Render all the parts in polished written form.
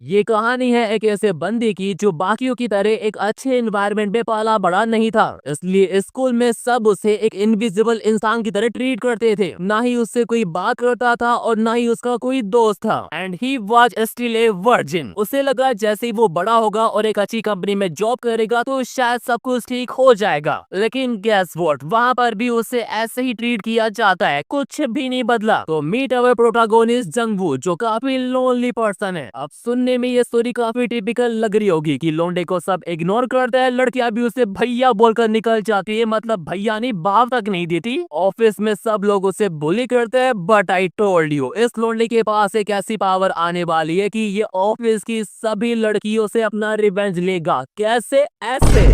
ये कहानी है एक ऐसे बंदे की जो बाकियों की तरह एक अच्छे एनवायरनमेंट में पाला बड़ा नहीं था, इसलिए स्कूल में सब उसे एक इनविजिबल इंसान की तरह ट्रीट करते थे। ना ही उससे कोई बात करता था और ना ही उसका कोई दोस्त था। And he was still a virgin. उसे लगा जैसे ही वो बड़ा होगा और एक अच्छी कंपनी में जॉब करेगा तो शायद सब कुछ ठीक हो जाएगा। लेकिन गैस व्हाट, वहाँ पर भी उसे ऐसे ही ट्रीट किया जाता है, कुछ भी नहीं बदला। तो मीट अवर प्रोटागोनिस्ट जंगवू, जो काफी लोनली पर्सन है। अब सुनने में ये स्टोरी काफी टिपिकल लग रही होगी कि लोंडे को सब इग्नोर करता है, लड़कियां भी उसे भैया बोलकर निकल जाती है, मतलब भैया नहीं बाप तक नहीं देती। ऑफिस में सब लोग उसे बुली करते हैं, बट आई टोल्ड यू, इस लोंडे के पास एक ऐसी पावर आने वाली है कि ये ऑफिस की सभी लड़कियों से अपना रिवेंज लेगा। कैसे? ऐसे।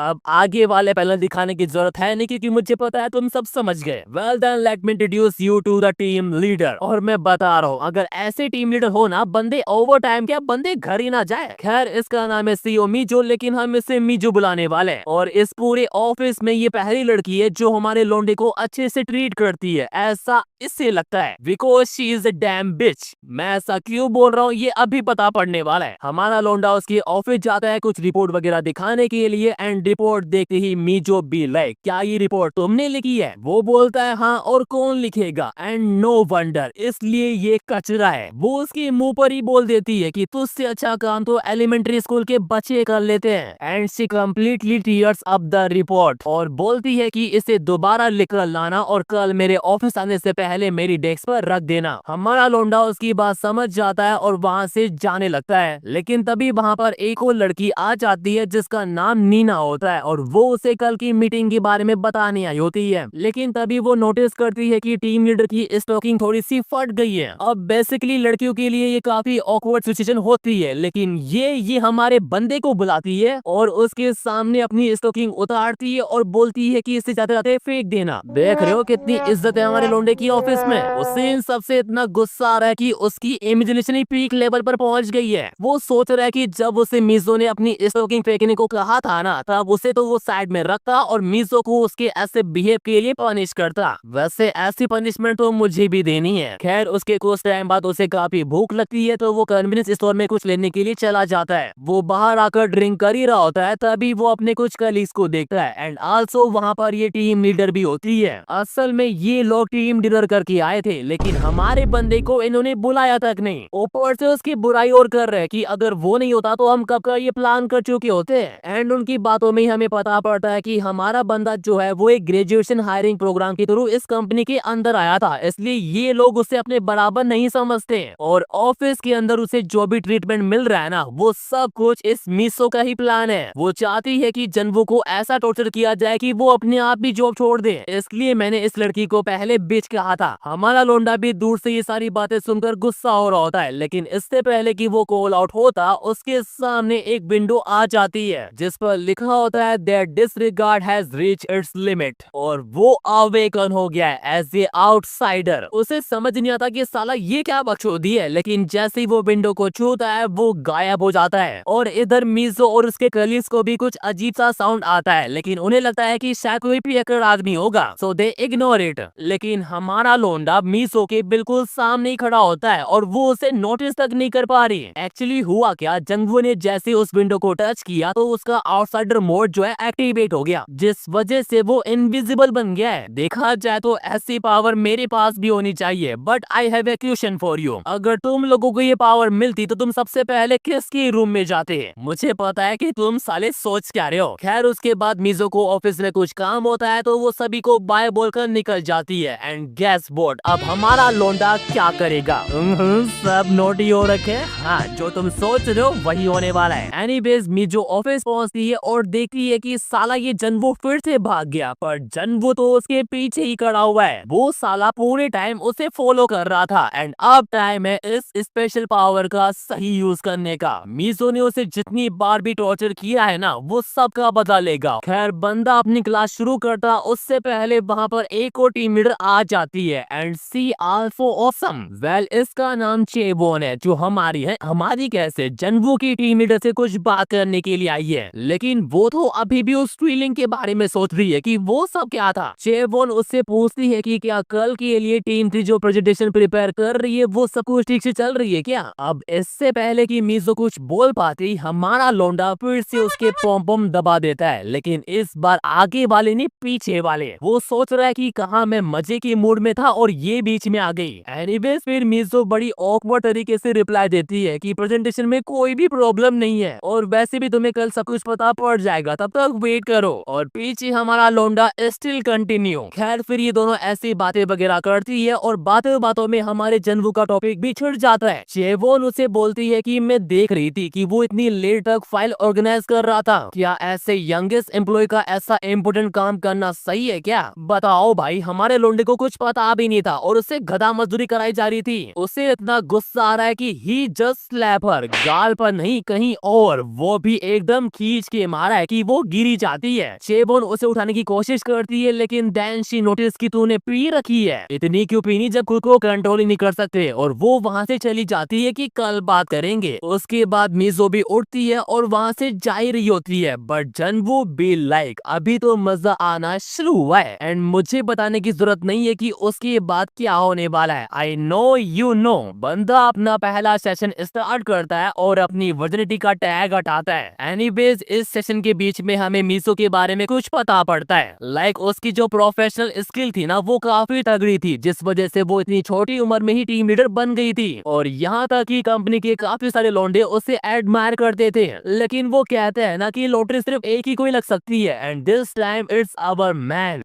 अब आगे वाले पैनल दिखाने की जरूरत है नहीं, क्योंकि मुझे पता है तुम सब समझ गए। Well then let me introduce you to the team leader. और मैं बता रहा हूँ, अगर ऐसे टीम लीडर हो ना, बंदे ओवर टाइम क्या बंदे घर ही ना जाए। खैर, इसका नाम है सीओ मीजो, लेकिन हम इसे मीजो बुलाने वाले हैं। और इस पूरे ऑफिस में ये पहली लड़की है जो हमारे लोंडे को अच्छे से ट्रीट करती है, ऐसा इससे लगता है, because she is a damn bitch. मैं ऐसा क्यों बोल रहा हूँ ये अभी पता पड़ने वाला है। हमारा लोंडा उसके ऑफिस जाता है कुछ रिपोर्ट वगैरह दिखाने के लिए, एंड रिपोर्ट देखते ही मीजो बी लाइक, क्या ये रिपोर्ट तुमने लिखी है? वो बोलता है हाँ, और कौन लिखेगा? एंड नो वंडर, इसलिए ये कचरा है। वो उसके मुंह पर ही बोल देती है कि तुझसे अच्छा काम तो एलिमेंट्री स्कूल के बच्चे कर लेते हैं। And she completely tears up the report और बोलती है कि इसे दोबारा लिखकर लाना और कल मेरे ऑफिस आने से पहले मेरी डेस्क पर रख देना। हमारा लोंडा उसकी बात समझ जाता है और वहाँ से जाने लगता है। लेकिन तभी वहाँ पर एक और लड़की आ जाती है जिसका नाम नीना होता है, और वो उसे कल की मीटिंग के बारे में बताने आई होती है। लेकिन तभी वो नोटिस करती है कि टीम लीडर की स्टॉकिंग थोड़ी सी फट गई है। अब बेसिकली लड़कियों के लिए ये काफी ऑकवर्ड सिचुएशन होती है, लेकिन ये हमारे बंदे को बुलाती है और उसके सामने अपनी स्टॉकिंग उतारती है और बोलती है कि इसे जाते जाते फेंक देना। देख रहे हो कितनी इज्जत है हमारे लोंडे की ऑफिस में। उसे इन सबसे इतना गुस्सा आ रहा है कि उसकी इमेजिनेशन ही पीक लेवल पर पहुंच गई है। वो सोच रहा है कि जब उसे मीजो ने अपनी स्टॉकिंग फेंकने को कहा था ना, तब उसे तो वो साइड में रखता और मीजो को उसके ऐसे बिहेव के लिए पनिश करता। वैसे ऐसी पनिशमेंट तो मुझे भी देनी है। खैर, उसके कुछ टाइम बाद उसे काफी भूख लगती है, तो वो कन्वीनियंस स्टोर में कुछ लेने के लिए चला जाता है। वो बाहर आकर ड्रिंक कर ही रहा होता है, तभी वो अपने कुछ कलीग्स को देखता है, एंड आल्सो वहाँ पर ये टीम लीडर भी होती है। असल में ये लोग टीम डिनर करके आए थे, लेकिन हमारे बंदे को इन्होंने बुलाया तक नहीं। ऊपर से उसकी बुराई और कर रहे हैं कि अगर वो नहीं होता तो हम कब का ये प्लान कर चुके होते हैं। एंड उनकी बातों में ही हमें पता पड़ता है कि हमारा बंदा जो है वो एक ग्रेजुएशन हायरिंग प्रोग्राम के थ्रू इस कंपनी के अंदर आया था, इसलिए ये लोग उसे अपने बराबर नहीं समझते। और ऑफिस के अंदर उसे जो भी ट्रीटमेंट मिल रहा है ना, वो सब कुछ इस मीसो का ही प्लान है। वो चाहती है कि जनवो को ऐसा टॉर्चर किया जाए कि वो अपने आप भी जॉब छोड़ दे। इसलिए मैंने इस लड़की को पहले बिच कहा था। हमारा लोंडा भी दूर से ये सारी बातें सुनकर गुस्सा हो रहा होता है, लेकिन इससे पहले कि वो कॉल आउट होता, उसके सामने एक विंडो आ जाती है जिस पर लिखा होता है that disregard has reached its limit. और वो अवेकन हो गया है एज ए आउटसाइडर। उसे समझ नहीं आता कि साला ये क्या बकचोदी है, लेकिन जैसे ही वो विंडो को छूता है वो गायब हो जाता है। और इधर मीजो और उसके कलीग्स को भी कुछ अजीब सा साउंड आता है, लेकिन उन्हें लगता है कि शायद कोई पियक्कड़ आदमी होगा, सो दे इग्नोर इट। लेकिन हमारा लोंडा मीसो के बिल्कुल सामने ही खड़ा होता है और वो उसे नोटिस तक नहीं कर पा रही। एक्चुअली हुआ क्या, जंगवू ने जैसे उस विंडो को टच किया तो उसका आउटसाइडर मोड जो है एक्टिवेट हो गया, जिस वजह से वो इनविजिबल बन गया है। देखा जाए तो ऐसी पावर मेरे पास भी होनी चाहिए, but I have a question for you. अगर तुम लोगों को ये पावर मिलती तो तुम सबसे पहले किसके रूम में जाते? मुझे पता है कि तुम साले सोच क्या रहे हो। खैर, उसके बाद मीजो को ऑफिस में कुछ काम होता है तो वो सभी को बाय बोलकर निकल जाती है। एंड गेस व्हाट, अब हमारा लोंडा क्या करेगा? सब नोटी हो रखे। हाँ, जो तुम सोच रहे हो वही होने वाला है। एनीवेज, मीजो ऑफिस पहुंचती है और देखती है कि साला ये जनवो फिर से भाग गया, पर जनवो तो उसके पीछे ही खड़ा हुआ है। वो साला पूरे टाइम उसे फॉलो कर रहा था। एंड अब टाइम है इस स्पेशल पावर का सही यूज करने का। मीजो ने उसे जितनी बार भी टॉर्चर किया है ना, वो सब का बदला लेगा। खैर, बंदा अपनी क्लास शुरू करता उससे पहले वहाँ पर एक और टीम लीडर आ जाती है, and see also awesome. Well, इसका नाम चेबोन है, जो हमारी कैसे जनवो की टीम लीडर से कुछ बात करने के लिए आई है। लेकिन वो वो तो अभी भी उस ट्विलिंग के बारे में सोच रही है कि वो सब क्या था। चेवोन उससे पूछती है कि क्या कल के लिए टीम थी जो प्रेजेंटेशन प्रिपेयर कर रही है वो सब कुछ ठीक से चल रही है क्या। अब इससे पहले कि मीजो कुछ बोल पाती हमारा लौंडा फिर से उसके पॉम पॉम दबा देता है, लेकिन इस बार आगे वाले नहीं पीछे वाले। वो सोच रहा है कि कहाँ मैं मजे के मूड में था और ये बीच में आ गई। एनीवेज फिर मीजो बड़ी ऑकवर्ड तरीके से रिप्लाई देती है कि प्रेजेंटेशन में कोई भी प्रॉब्लम नहीं है और वैसे भी तुम्हें कल सब कुछ पता पड़ जाएगा, तब तक वेट करो। और पीछे हमारा लौंडा स्टिल कंटिन्यू। खैर फिर ये दोनों ऐसी बातें वगैरह करती है और बातों बातों में हमारे जनवू का टॉपिक भी छिड़ जाता है। चेवोन उसे बोलती है कि मैं देख रही थी कि वो इतनी लेट तक फाइल ऑर्गेनाइज कर रहा था, क्या ऐसे यंगेस्ट एम्प्लॉय का ऐसा इम्पोर्टेंट काम करना सही है क्या। बताओ भाई, हमारे लोंडे को कुछ पता भी नहीं था और उससे गधा मजदूरी कराई जा रही थी। उसे इतना गुस्सा आ रहा है कि ही जस्ट स्लैप हर, गाल पर नहीं कहीं और, वो भी एकदम खींच के मारा है कि वो गिरी जाती है। चेवोन उसे उठाने की कोशिश करती है लेकिन देन शी नोटिस कि तूने पी रखी है। इतनी क्यों पीनी जब खुद को कंट्रोल ही नहीं कर सकते, और वो वहाँ से चली जाती है कि कल बात करेंगे। उसके बाद मीजो भी उठती है और वहाँ से जा ही रही होती है, बट जनवू बी लाइक अभी तो मजा आना शुरू हुआ है एंड मुझे बताने की जरूरत नहीं है कि उसके बाद क्या होने वाला है। I know you know. बंदा अपना पहला सेशन स्टार्ट करता है और अपनी वर्जिनिटी का टैग हटाता है। एनीवेज इस सेशन के बीच में हमें मीसो के बारे में कुछ पता पड़ता है। लाइक उसकी जो प्रोफेशनल स्किल थी ना वो काफी तगड़ी थी, जिस वजह से वो इतनी छोटी उम्र में ही टीम लीडर बन गई थी और यहाँ तक कि कंपनी के काफी सारे लौंडे उसे एडमायर करते थे। लेकिन वो कहते हैं ना कि लॉटरी सिर्फ एक ही कोई लग सकती है and this time it's our man.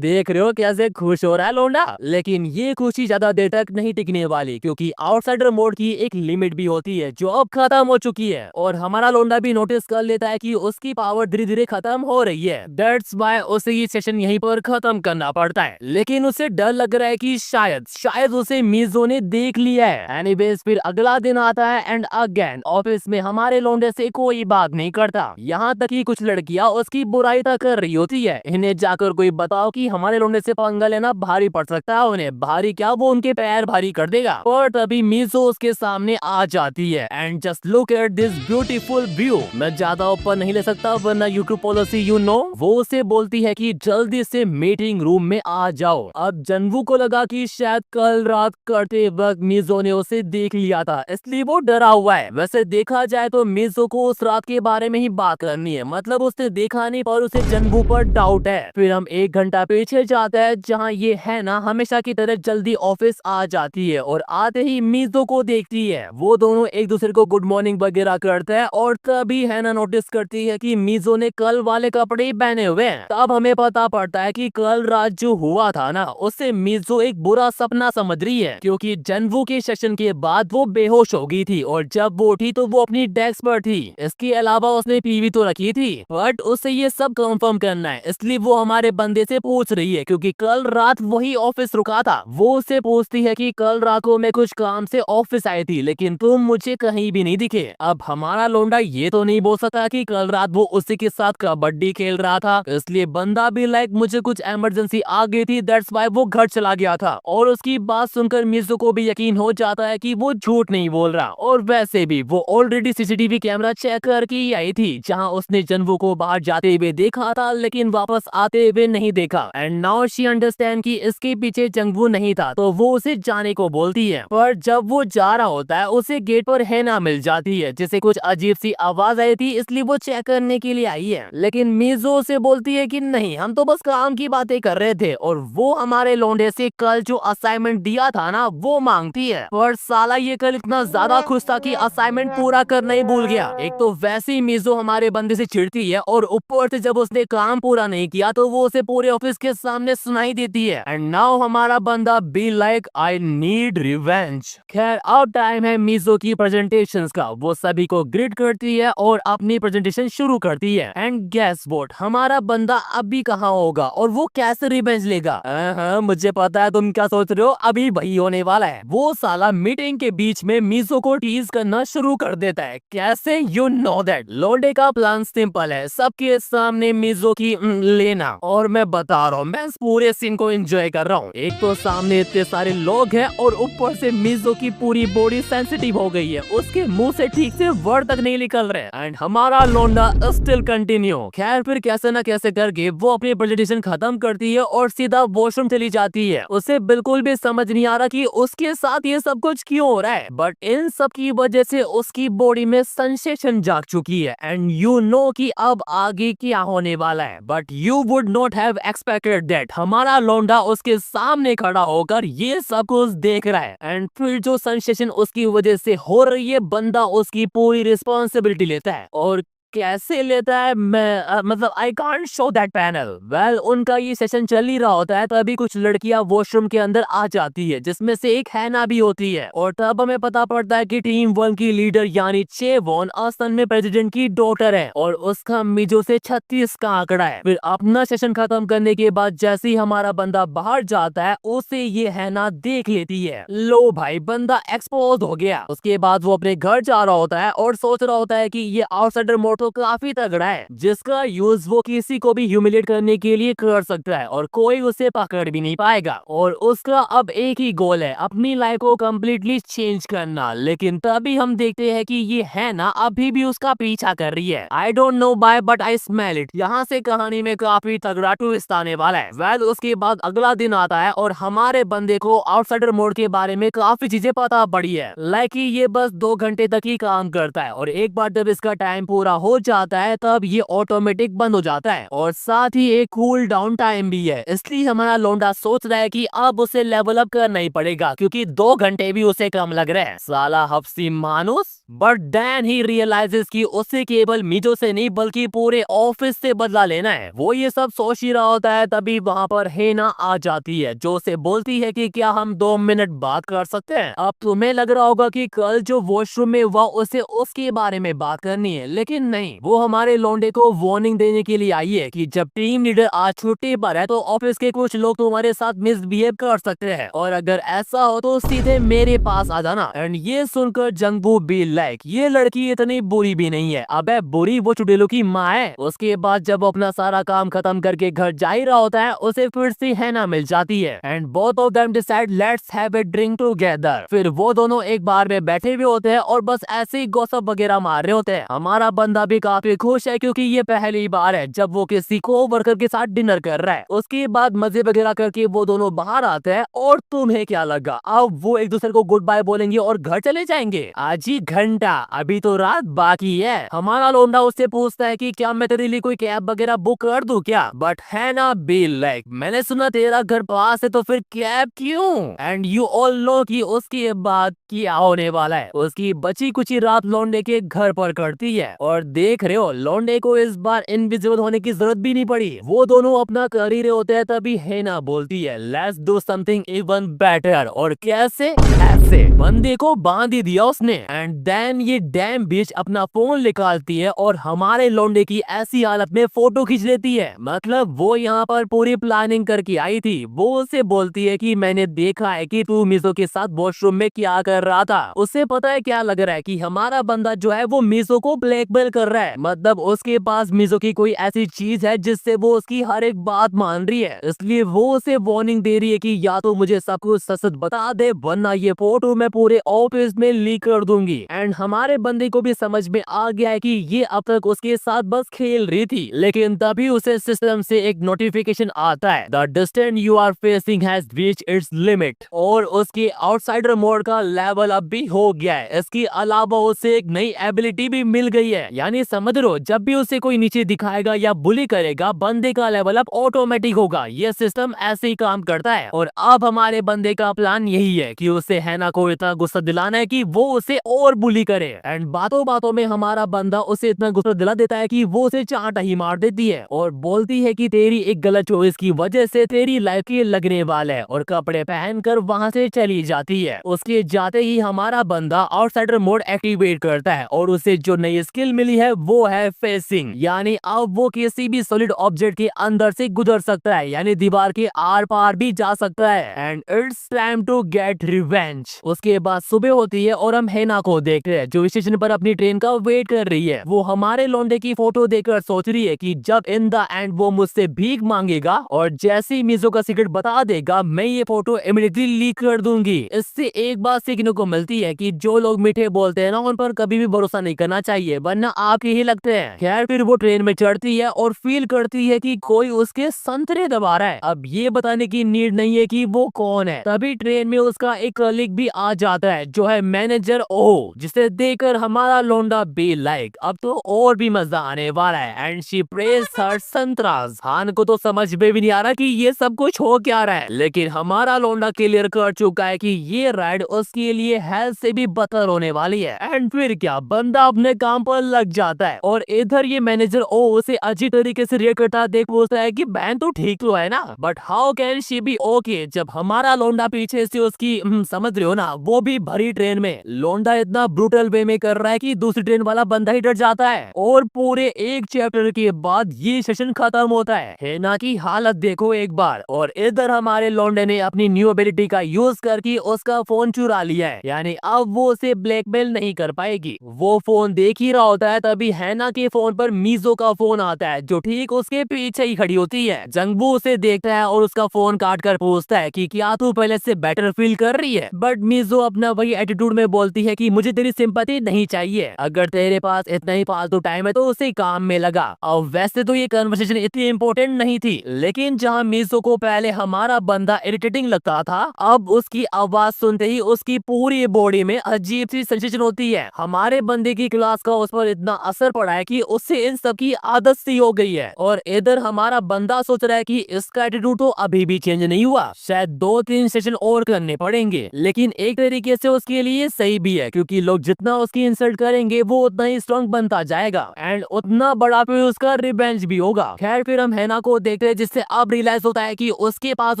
देख रहे हो कैसे खुश हो रहा है लौंडा। लेकिन ये खुशी ज्यादा देर तक नहीं टिकने वाली, क्योंकि आउटसाइडर मोड की एक लिमिट भी होती है जो अब खत्म हो चुकी है और हमारा लौंडा भी नोटिस कर लेता है कि उसकी पावर धीरे धीरे खत्म हो रही है। दैट्स व्हाई उसे ये सेशन यहीं पर खत्म करना पड़ता है। लेकिन उसे डर लग रहा है कि शायद उसे मीजो ने देख लिया है। एनीवेज फिर अगला दिन आता है एंड अगेन ऑफिस में हमारे लौंडे से कोई बात नहीं करता। यहाँ तक कि कुछ लड़कियां उसकी बुराई तक कर रही होती है। इन्हें जाकर कोई बताओ कि हमारे लौंडे से पंगा लेना भारी पड़ सकता है उन्हें। भारी क्या, वो उनके पैर भारी कर देगा। पर तभी मीजो उसके सामने आ जाती है and just look at this beautiful view. मैं ज्यादा ऊपर नहीं ले सकता वरना यूट्यूब पॉलिसी यू नो। वो उसे बोलती है कि जल्दी से मीटिंग रूम में आ जाओ। अब जनवू को लगा कि शायद कल रात करते वक्त मीजो ने उसे देख लिया था, इसलिए वो डरा हुआ है। वैसे देखा जाए तो मीजो को उस रात के बारे में ही बात करनी है, मतलब उसने देखा नहीं पर उसे जनवू पर डाउट है। फिर हम 1 घंटा पीछे जाते हैं जहाँ ये है ना हमेशा की तरह जल्दी ऑफिस आ जाती है और आते ही मीजो को देखती है। वो दोनों एक दूसरे को गुड मॉर्निंग वगैरह करते हैं और तभी है ना नोटिस करती है कि मीजो ने कल वाले कपड़े ही पहने हुए हैं। तब हमें पता पड़ता है कि कल रात जो हुआ था ना उससे मीजो एक बुरा सपना समझ रही है, क्योंकि जनवू के सेशन के बाद वो बेहोश हो गई थी और जब वो उठी तो वो अपनी डेस्क पर थी। इसके अलावा उसने पीवी तो रखी थी, बट उसे ये सब कंफर्म करना है, इसलिए वो हमारे बंदे से पूछ रही है क्योंकि कल रात वही ऑफिस रुका था। वो उससे पूछती है कि कल रात को मैं कुछ काम से ऑफिस आई थी लेकिन तुम मुझे कहीं भी नहीं दिखे। अब हमारा लोंडा ये तो नहीं बोल सकता कि कल रात वो उसी के साथ कबड्डी खेल रहा था, इसलिए बंदा भी लाइक मुझे कुछ इमरजेंसी आ गई थी दैट्स व्हाई वो घर चला गया था। और उसकी बात सुनकर मीजो को भी यकीन हो जाता है कि वो झूठ नहीं बोल रहा। और वैसे भी वो ऑलरेडी सीसीटीवी कैमरा चेक करके ही आई थी जहां उसने जनवू को बाहर जाते हुए देखा था लेकिन वापस आते हुए नहीं देखा। एंड नाउ शी अंडरस्टैंड कि इसके पीछे जंगवू नहीं था, तो वो उसे जाने को बोलती है। पर जब वो जा रहा होता है उसे गेट पर हैना मिल जाती है जिसे कुछ अजीब सी आवाज आई थी, इसलिए वो चेक करने के लिए आई है। लेकिन मीजो उसे बोलती है कि नहीं, हम तो बस काम की बातें कर रहे थे और वो हमारे लौंडे से कल जो असाइनमेंट दिया था ना वो मांगती है। पर साला ये कल इतना ज्यादा खुश था कि असाइनमेंट पूरा करना ही भूल गया। एक तो वैसे ही मीजो हमारे बंदे से चिढ़ती है और ऊपर से जब उसने काम पूरा नहीं किया तो वो उसे पूरे ऑफिस के सामने सुनाई देती है। एंड नाउ हमारा बंदा be like I need revenge. खैर अब टाइम है मीजो की प्रेजेंटेशंस का। वो सभी को ग्रिड करती है और अपनी प्रेजेंटेशन शुरू करती है। एंड गेस व्हाट, हमारा बंदा अभी कहाँ होगा और वो कैसे रिवेंज लेगा। हाँ, मुझे पता है तुम क्या सोच रहे हो, अभी वही होने वाला है। वो साला मीटिंग के बीच में मीजो को टीज करना शुरू कर देता है। कैसे, यू नो दैट। लोंडे का प्लान सिंपल है, सबके सामने मीजो की लेना। और मैं बता रहा हूँ, मैं इस पूरे सीन को एंजॉय कर रहा हूँ। एक तो सामने इतने सारे लोग हैं और ऊपर से मीजो की पूरी बॉडी सेंसिटिव हो गई है, उसके मुंह से ठीक से वर्ड तक नहीं निकल रहे। एंड हमारा लोंडा स्टिल कंटिन्यू। खैर फिर कैसे ना कैसे करके वो अपनी प्रेजेंटेशन खत्म करती है और सीधा वॉशरूम चली जाती है। उसे बिल्कुल भी समझ नहीं आ रहा कि उसके साथ ये सब कुछ क्यों हो रहा है, बट इन सब की वजह से उसकी बॉडी में सेंसेशन जाग चुकी है एंड यू नो कि अब आगे क्या होने वाला है। But you would not have expected that हमारा लौंडा उसके सामने खड़ा होकर ये सब कुछ देख रहा है एंड फिर जो सेंसेशन उसकी वजह से हो रही है, बंदा उसकी पूरी रिस्पॉन्सिबिलिटी लेता है। और कैसे लेता है मैं मतलब I can't show that panel. Well उनका ये सेशन चल ही रहा होता है, तभी कुछ लड़कियां वॉशरूम के अंदर आ जाती है, जिसमें से एक हैना भी होती है। और तब हमें पता पड़ता है कि टीम 1 की लीडर यानी चेवॉन असल में प्रेसिडेंट की डॉटर है और उसका मिजो से 36 का आंकड़ा है। फिर अपना सेशन खत्म करने के बाद जैसे ही हमारा बंदा बाहर जाता है, उसे ये हैना देख लेती है। लो भाई, बंदा एक्सपोज हो गया। उसके बाद वो अपने घर जा रहा होता है और सोच रहा होता है कि ये आउटसाइडर मोड तो काफी तगड़ा है, जिसका यूज वो किसी को भी ह्यूमिलेट करने के लिए कर सकता है और कोई उसे पकड़ भी नहीं पाएगा। और उसका अब एक ही गोल है, अपनी लाइफ को कम्प्लीटली चेंज करना। लेकिन तभी हम देखते हैं कि ये है ना अभी भी उसका पीछा कर रही है। I don't know by but I smell it. यहाँ से कहानी में काफी तगड़ा ट्विस्ट आने वाला है। वेल उसके बाद अगला दिन आता है और हमारे बंदे को आउटसाइडर मोड के बारे में काफी चीजें पता पड़ी है, लाइक ये बस 2 घंटे तक ही काम करता है और एक बार जब इसका टाइम पूरा हो जाता है तब ये ऑटोमेटिक बंद हो जाता है और साथ ही एक कूल डाउन टाइम भी है। इसलिए हमारा लौंडा सोच रहा है कि अब उसे लेवल अप करना ही पड़ेगा, क्योंकि 2 घंटे भी उसे कम लग रहे हैं। साला हफ्सी मानुस। बट देन ही रियलाइजेस कि उसे केवल मीजो से नहीं बल्कि पूरे ऑफिस से बदला लेना है। वो ये सब सोच ही रहा होता है, तभी वहाँ पर हेना आ जाती है जो उसे बोलती है कि क्या हम 2 मिनट बात कर सकते हैं। अब तुम्हें लग रहा होगा कि कल जो वॉशरूम में हुआ उसे उसके बारे में बात करनी है, लेकिन नहीं, वो हमारे लौंडे को वार्निंग देने के लिए आई है कि जब टीम लीडर आज छुट्टी पर है तो ऑफिस के कुछ लोग तुम्हारे साथ मिसबिहेव कर सकते हैं और अगर ऐसा हो तो सीधे मेरे पास आ जाना। एंड ये सुनकर जंगबू भी लाइक ये लड़की इतनी बुरी भी नहीं है। अबे बुरी वो चुड़ैलों की माँ है। उसके बाद जब वो अपना सारा काम खत्म करके घर जा ही रहा होता है, उसे फिर से हैना मिल जाती है and both of them decide let's have a drink together. फिर वो दोनों एक बार में बैठे हुए होते हैं और बस ऐसे ही गॉसिप वगैरह मार रहे होते हैं। हमारा बंदा भी काफी खुश है क्योंकि ये पहली बार है जब वो किसी को वर्कर के साथ डिनर कर रहा है। उसके बाद मजे वगैरह करके वो दोनों बाहर आते हैं और तुम्हें क्या लगा, अब वो एक दूसरे को गुड बाय बोलेंगे और घर चले जाएंगे? आज ही घंटा, अभी तो रात बाकी है। हमारा लौंडा उससे पूछता है कि क्या मैं तेरे लिए कोई कैब वगैरह बुक कर दूं क्या? बट है ना बी लाइक मैंने सुना तेरा घर पास है तो फिर कैब क्यों? एंड यू ऑल नो कि उसके बाद क्या होने वाला है। उसकी बची कुची रात लौंडे के घर पर कटती है और देख रहे हो लौंडे को इस बार इनविजिबल होने की जरूरत भी नहीं पड़ी। वो दोनों अपना कर ही रहे होते हैं, तभी हेना बोलती है let's do something even better. और कैसे? ऐसे बंदे को बांध ही दिया उसने एंड देन ये डैम बिच अपना फोन निकालती है और हमारे लौंडे की ऐसी हालत में फोटो खींच लेती है। मतलब वो यहाँ पर पूरी प्लानिंग करके आई थी। वो उसे बोलती है कि मैंने देखा है कि तू मिजो के साथ वॉशरूम में क्या कर रहा था। उसे पता है क्या लग रहा है कि हमारा बंदा जो है वो मिजो को ब्लैकमेल कर रहा है, मतलब उसके पास मिजो की कोई ऐसी चीज है जिससे वो उसकी हर एक बात मान रही है। इसलिए वो उसे वार्निंग दे रही है कि या तो मुझे सब कुछ सच बता दे वरना ये फोटो मैं पूरे ऑफिस में लीक कर दूंगी। एंड हमारे बंदे को भी समझ में आ गया है कि ये अब तक उसके साथ बस खेल रही थी, लेकिन तभी उसे सिस्टम से एक नोटिफिकेशन आता है the distance you are facing has reached its limit और उसके आउटसाइडर मोड का लेवल अप भी हो गया है। इसके अलावा उसे एक नई एबिलिटी भी मिल गई है, यानी समझ लो जब भी उसे कोई नीचे दिखाएगा या बुली करेगा बंदे का लेवल अप ऑटोमेटिक होगा। ये सिस्टम ऐसे ही काम करता है और अब हमारे बंदे का प्लान यही है कि उसे हैना को इतना गुस्सा दिलाना है कि वो उसे और बुली करे। एंड बातों बातों में हमारा बंदा उसे इतना गुस्सा दिला देता है कि वो उसे चांटा ही मार देती है और बोलती है कि तेरी एक गलत चॉइस की वजह से तेरी लाइफ के लगने वाला है और कपड़े पहनकर वहां से चली जाती है। उसके जाते ही हमारा बंदा आउटसाइडर मोड एक्टिवेट करता है और उसे जो नई स्किल मिली है वो है फेसिंग, यानी अब वो किसी भी सॉलिड ऑब्जेक्ट के अंदर से गुजर सकता है, यानी दीवार के आर पार भी जा सकता है। And it's time to get revenge. उसके बाद सुबह होती है और हम हेना को देख देखते हैं जो स्टेशन पर अपनी ट्रेन का वेट कर रही है। वो हमारे लौंडे की फोटो देखकर सोच रही है कि जब इन द एंड वो मुझसे भीख मांगेगा और जैसे ही मीजो का सीक्रेट बता देगा मैं ये फोटो इमीडिएटली लीक कर दूंगी। इससे एक बात सीखने को मिलती है कि जो लोग मीठे बोलते हैं ना उन पर कभी भी भरोसा नहीं करना चाहिए वरना आप ही लगते हैं। खैर फिर वो ट्रेन में चढ़ती है और फील करती है कि कोई उसके संतरे दबा रहा है। अब ये बताने की नीड नहीं है कि वो कौन है। तभी ट्रेन में उसका एक कलीग भी आ जाता है जो है मैनेजर ओ, जिसे देखकर हमारा लौंडा बी लाइक अब तो और भी मजा आने वाला है एंड शी प्रेज हर संतराज। हान को तो समझ में भी नहीं आ रहा कि ये सब कुछ हो क्या रहा है, लेकिन हमारा लौंडा क्लियर कर चुका है कि ये राइड उसके लिए हेल्थ से भी बदतर होने वाली है। एंड फिर क्या बंदा अपने काम पर लग जाता है और इधर ये मैनेजर ओ उसे अजीब तरीके से रिएक्ट करता देख पूछता है कि बहन तो ठीक तो है ना, but how can she be okay जब हमारा लौंडा पीछे से उसकी समझ रहे हो ना वो भी भरी ट्रेन में। लौंडा इतना ब्रूटल वे में कर रहा है कि दूसरी ट्रेन वाला बंदा ही डर जाता है और पूरे एक चैप्टर के बाद ये सेशन खत्म होता है ना की हालत देखो एक बार। और इधर हमारे लौंडे ने अपनी न्यू एबिलिटी का यूज करके उसका फोन चुरा लिया है, यानी अब वो उसे ब्लैकमेल नहीं कर पाएगी। वो फोन देख ही रहा होता है तभी हैना के फोन पर मीजो का फोन आता है जो ठीक उसके पीछे ही खड़ी होती है। जंगबू उसे देखता है और उसका फोन काट कर पूछता है कि क्या तू पहले से बेटर फील कर रही है, बट मीजो अपना वही एटीट्यूड में बोलती है कि मुझे तेरी सिंपैथी नहीं चाहिए, अगर तेरे पास इतना ही फालतू टाइम है तो उसे काम में लगा। अब वैसे तो ये कन्वर्सेशन इतनी इम्पोर्टेंट नहीं थी, लेकिन जहाँ मीजो को पहले हमारा बंदा इरिटेटिंग लगता था अब उसकी आवाज सुनते ही उसकी पूरी बॉडी में अजीब सी सेंसेशन होती है। हमारे बंदे की क्लास का उस पर इतना असर पड़ा है कि उससे इन सब की आदत सी हो गई है। और इधर हमारा बंदा सोच रहा है कि इसका एटीट्यूड तो अभी भी चेंज नहीं हुआ, शायद 2-3 सेशन और करने पड़ेंगे। लेकिन एक तरीके से उसके लिए सही भी है क्योंकि लोग जितना उसकी इंसल्ट करेंगे वो उतना ही स्ट्रॉन्ग बनता जाएगा एंड उतना बड़ा फिर उसका रिवेंज भी होगा। खैर फिर हम हैना को देखते हैं जिससे अब रियलाइज होता है कि उसके पास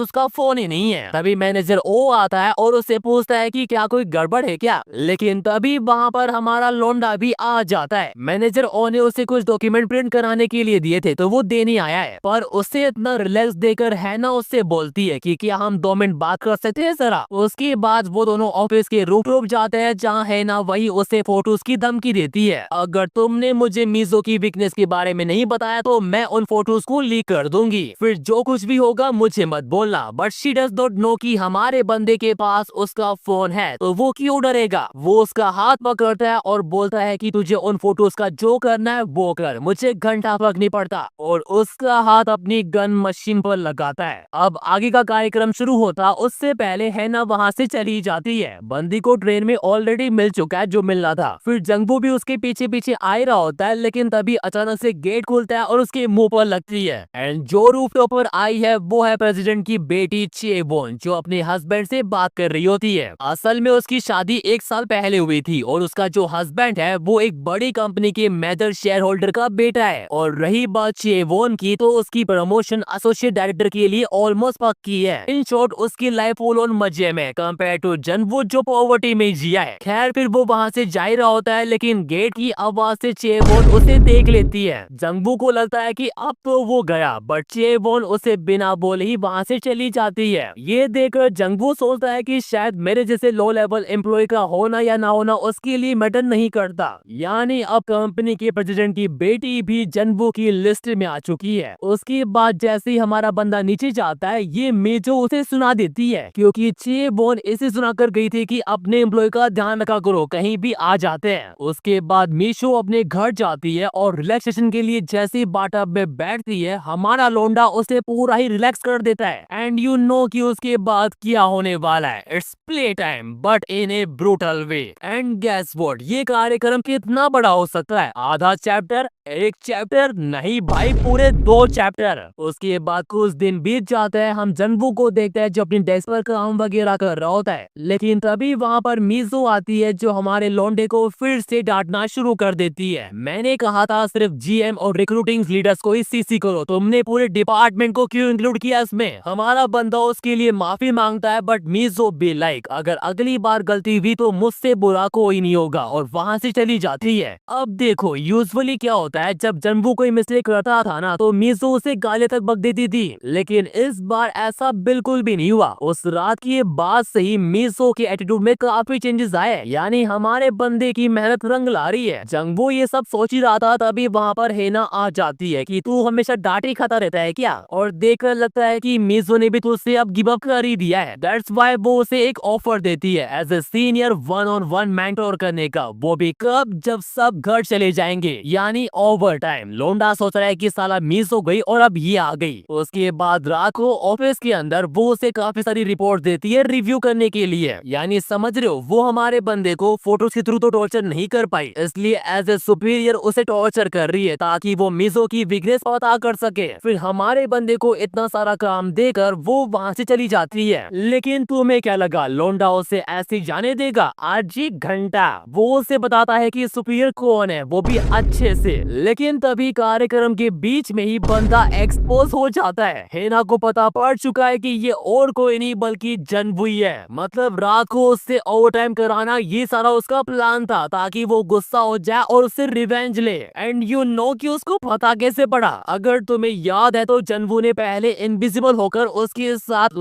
उसका फोन ही नहीं है। तभी मैनेजर ओ आता है और उससे पूछता है कि क्या कोई गड़बड़ है क्या, लेकिन तभी वहाँ पर हमारा लौंडा भी आ जाता है। मैनेजर ओ ने उसे कुछ डॉक्यूमेंट प्रिंट कराने के लिए दिए थे तो वो देने आया है, पर उसे इतना रिलैक्स देकर हैना उससे बोलती है कि क्या हम 2 मिनट बात कर सकते हैं जरा। उसके बाद वो दोनों ऑफिस के रूप जाते हैं जहाँ हैना वही उसे फोटोज की धमकी देती है, अगर तुमने मुझे मीजो की वीकनेस के बारे में नहीं बताया तो मैं उन फोटोज को लीक कर दूंगी, फिर जो कुछ भी होगा मुझे मत बोलना। But she does not know कि हमारे बंदे के पास उसका फोन है तो वो क्यों डरेगा। वो उसका हाथ पकड़ता है और बोलता है कि तुझे उन फोटोज का जो करना है वो कर, मुझे घंटा फर्क नहीं पड़ता, और उसका हाथ अपनी गन मशीन पर लगाता है। अब आगे का कार्यक्रम शुरू होता उससे पहले हैना वहाँ से चली जाती है। बंदी को ट्रेन में ऑलरेडी मिल चुका है जो मिलना था, फिर जंगबू भी उसके पीछे पीछे आ रहा होता है, लेकिन तभी अचानक से गेट खुलता है और उसके मुंह पर लगती है। एंड जो रूफटॉप पर आई है वो है प्रेसिडेंट की बेटी चेबोन जो अपने हस्बैंड से बात कर रही होती है। असल में उसकी शादी 1 साल पहले हुई थी और उसका जो हस्बैंड है वो एक बड़ी कंपनी के मेजर शेयर होल्डर का बेटा है। और रही बात चेबोन की तो उसकी प्रमोशन एसोसिएट डायरेक्टर के लिए ऑलमोस्ट पक्की है। इन शॉर्ट उसकी लाइफ फुल ऑन मजे में कंपेयर टू जनवुड जो पॉवर्टी में जिया है। खैर फिर वो वहाँ से जा रहा होता है लेकिन गेट की आवाज से चेबोन उसे देख लेती है। जंगबू को लगता है कि अब तो वो गया, बट चेबोन उसे बिना बोले ही वहाँ से चली जाती है। ये देखकर जंगबू सोचता है कि शायद मेरे जैसे लो लेवल एम्प्लॉय का होना या ना होना उसके लिए मैटर नहीं करता, यानी अब कंपनी के प्रेसिडेंट की बेटी भी जंगबू की लिस्ट में आ चुकी है। उसके बाद जैसे ही हमारा बंदा नीचे जाता है ये मेजो उसे सुना देती है क्योंकि चेबोन इसे सुना कर गई थी कि अपने एम्प्लॉय का ध्यान रखा करो कहीं भी आ जाते हैं। उसके बाद मीशो अपने घर जाती है और रिलैक्सेशन के लिए जैसे बाटअप में बैठती है हमारा लौंडा उसे पूरा ही रिलैक्स कर देता है। एंड यू नो कि उसके बाद क्या होने वाला है, it's play time but in a brutal way. And guess what, ये कार्यक्रम कितना बड़ा हो सकता है, आधा चैप्टर, 1 चैप्टर, नहीं भाई पूरे 2 चैप्टर। उसके बाद कुछ दिन बीत जाते हैं, हम जंगबू को देखते हैं जो अपनी डेस्क पर काम वगैरह कर रहा होता है, लेकिन तभी वहाँ पर मीजो आती है जो हमारे लौंडे को फिर से डांटना शुरू कर देती है। मैंने कहा था सिर्फ जीएम और रिक्रूटिंग लीडर्स को ही सीसी करो, तुमने पूरे डिपार्टमेंट को क्यों इंक्लूड किया इसमें। हमारा बंदा उसके लिए माफी मांगता है बट मीजो बी लाइक अगर अगली बार गलती हुई तो मुझसे बुरा कोई नहीं होगा और वहाँ से चली जाती है। अब देखो यूजुअली क्या होता होता है जब जन्वू कोई मिस्टेक करता था ना तो मीजो उसे गालियां तक बक देती थी, लेकिन इस बार ऐसा बिल्कुल भी नहीं हुआ। उस रात की बाद से ही मीजो के एटीट्यूड में काफी चेंजेस आए, यानी हमारे बंदे की मेहनत रंग ला रही है। जंगबो ये सब सोच ही रहा था तभी वहाँ पर हेना आ जाती है कि तू हमेशा डांटे खाता रहता है क्या, और देखकर लगता है कि मीजो ने भी तुझसे अब गिव अप कर ही दिया है। दैट्स व्हाई वो उसे एक ऑफर देती है as a senior 1-on-1 mentor करने का, वो भी कब, जब सब घर चले जाएंगे, यानी ओवर टाइम। लोंडा सोच रहा है कि साला मिस हो गई और अब ये आ गई। उसके बाद रात को ऑफिस के अंदर वो उसे काफी सारी रिपोर्ट देती है रिव्यू करने के लिए, यानी समझ रहे हो वो हमारे बंदे को फोटोज के थ्रू तो टॉर्चर नहीं कर पाई, इसलिए एज ए सुपीरियर उसे टॉर्चर कर रही है ताकि वो मिजो की वीकनेस पता कर सके। फिर हमारे बंदे को इतना सारा काम देकर वो वहाँ से चली जाती है। लेकिन तुम्हें क्या लगा लोंडा उसे ऐसे जाने देगा? आज ही घंटा वो उसे बताता है कि सुपीरियर कौन है, वो भी अच्छे से। लेकिन तभी कार्यक्रम के बीच में ही बंदा एक्सपोज हो जाता है। हेना को पता पड़ चुका है कि ये और कोई नहीं बल्कि जनवुई है। मतलब रात को उससे ओवर टाइम कराना ये सारा उसका प्लान था ताकि वो गुस्सा हो जाए और उससे रिवेंज ले। एंड यू नो कि उसको पता कैसे पड़ा? अगर तुम्हें याद है तो जनवू ने पहले इनविजिबल होकर उसके साथ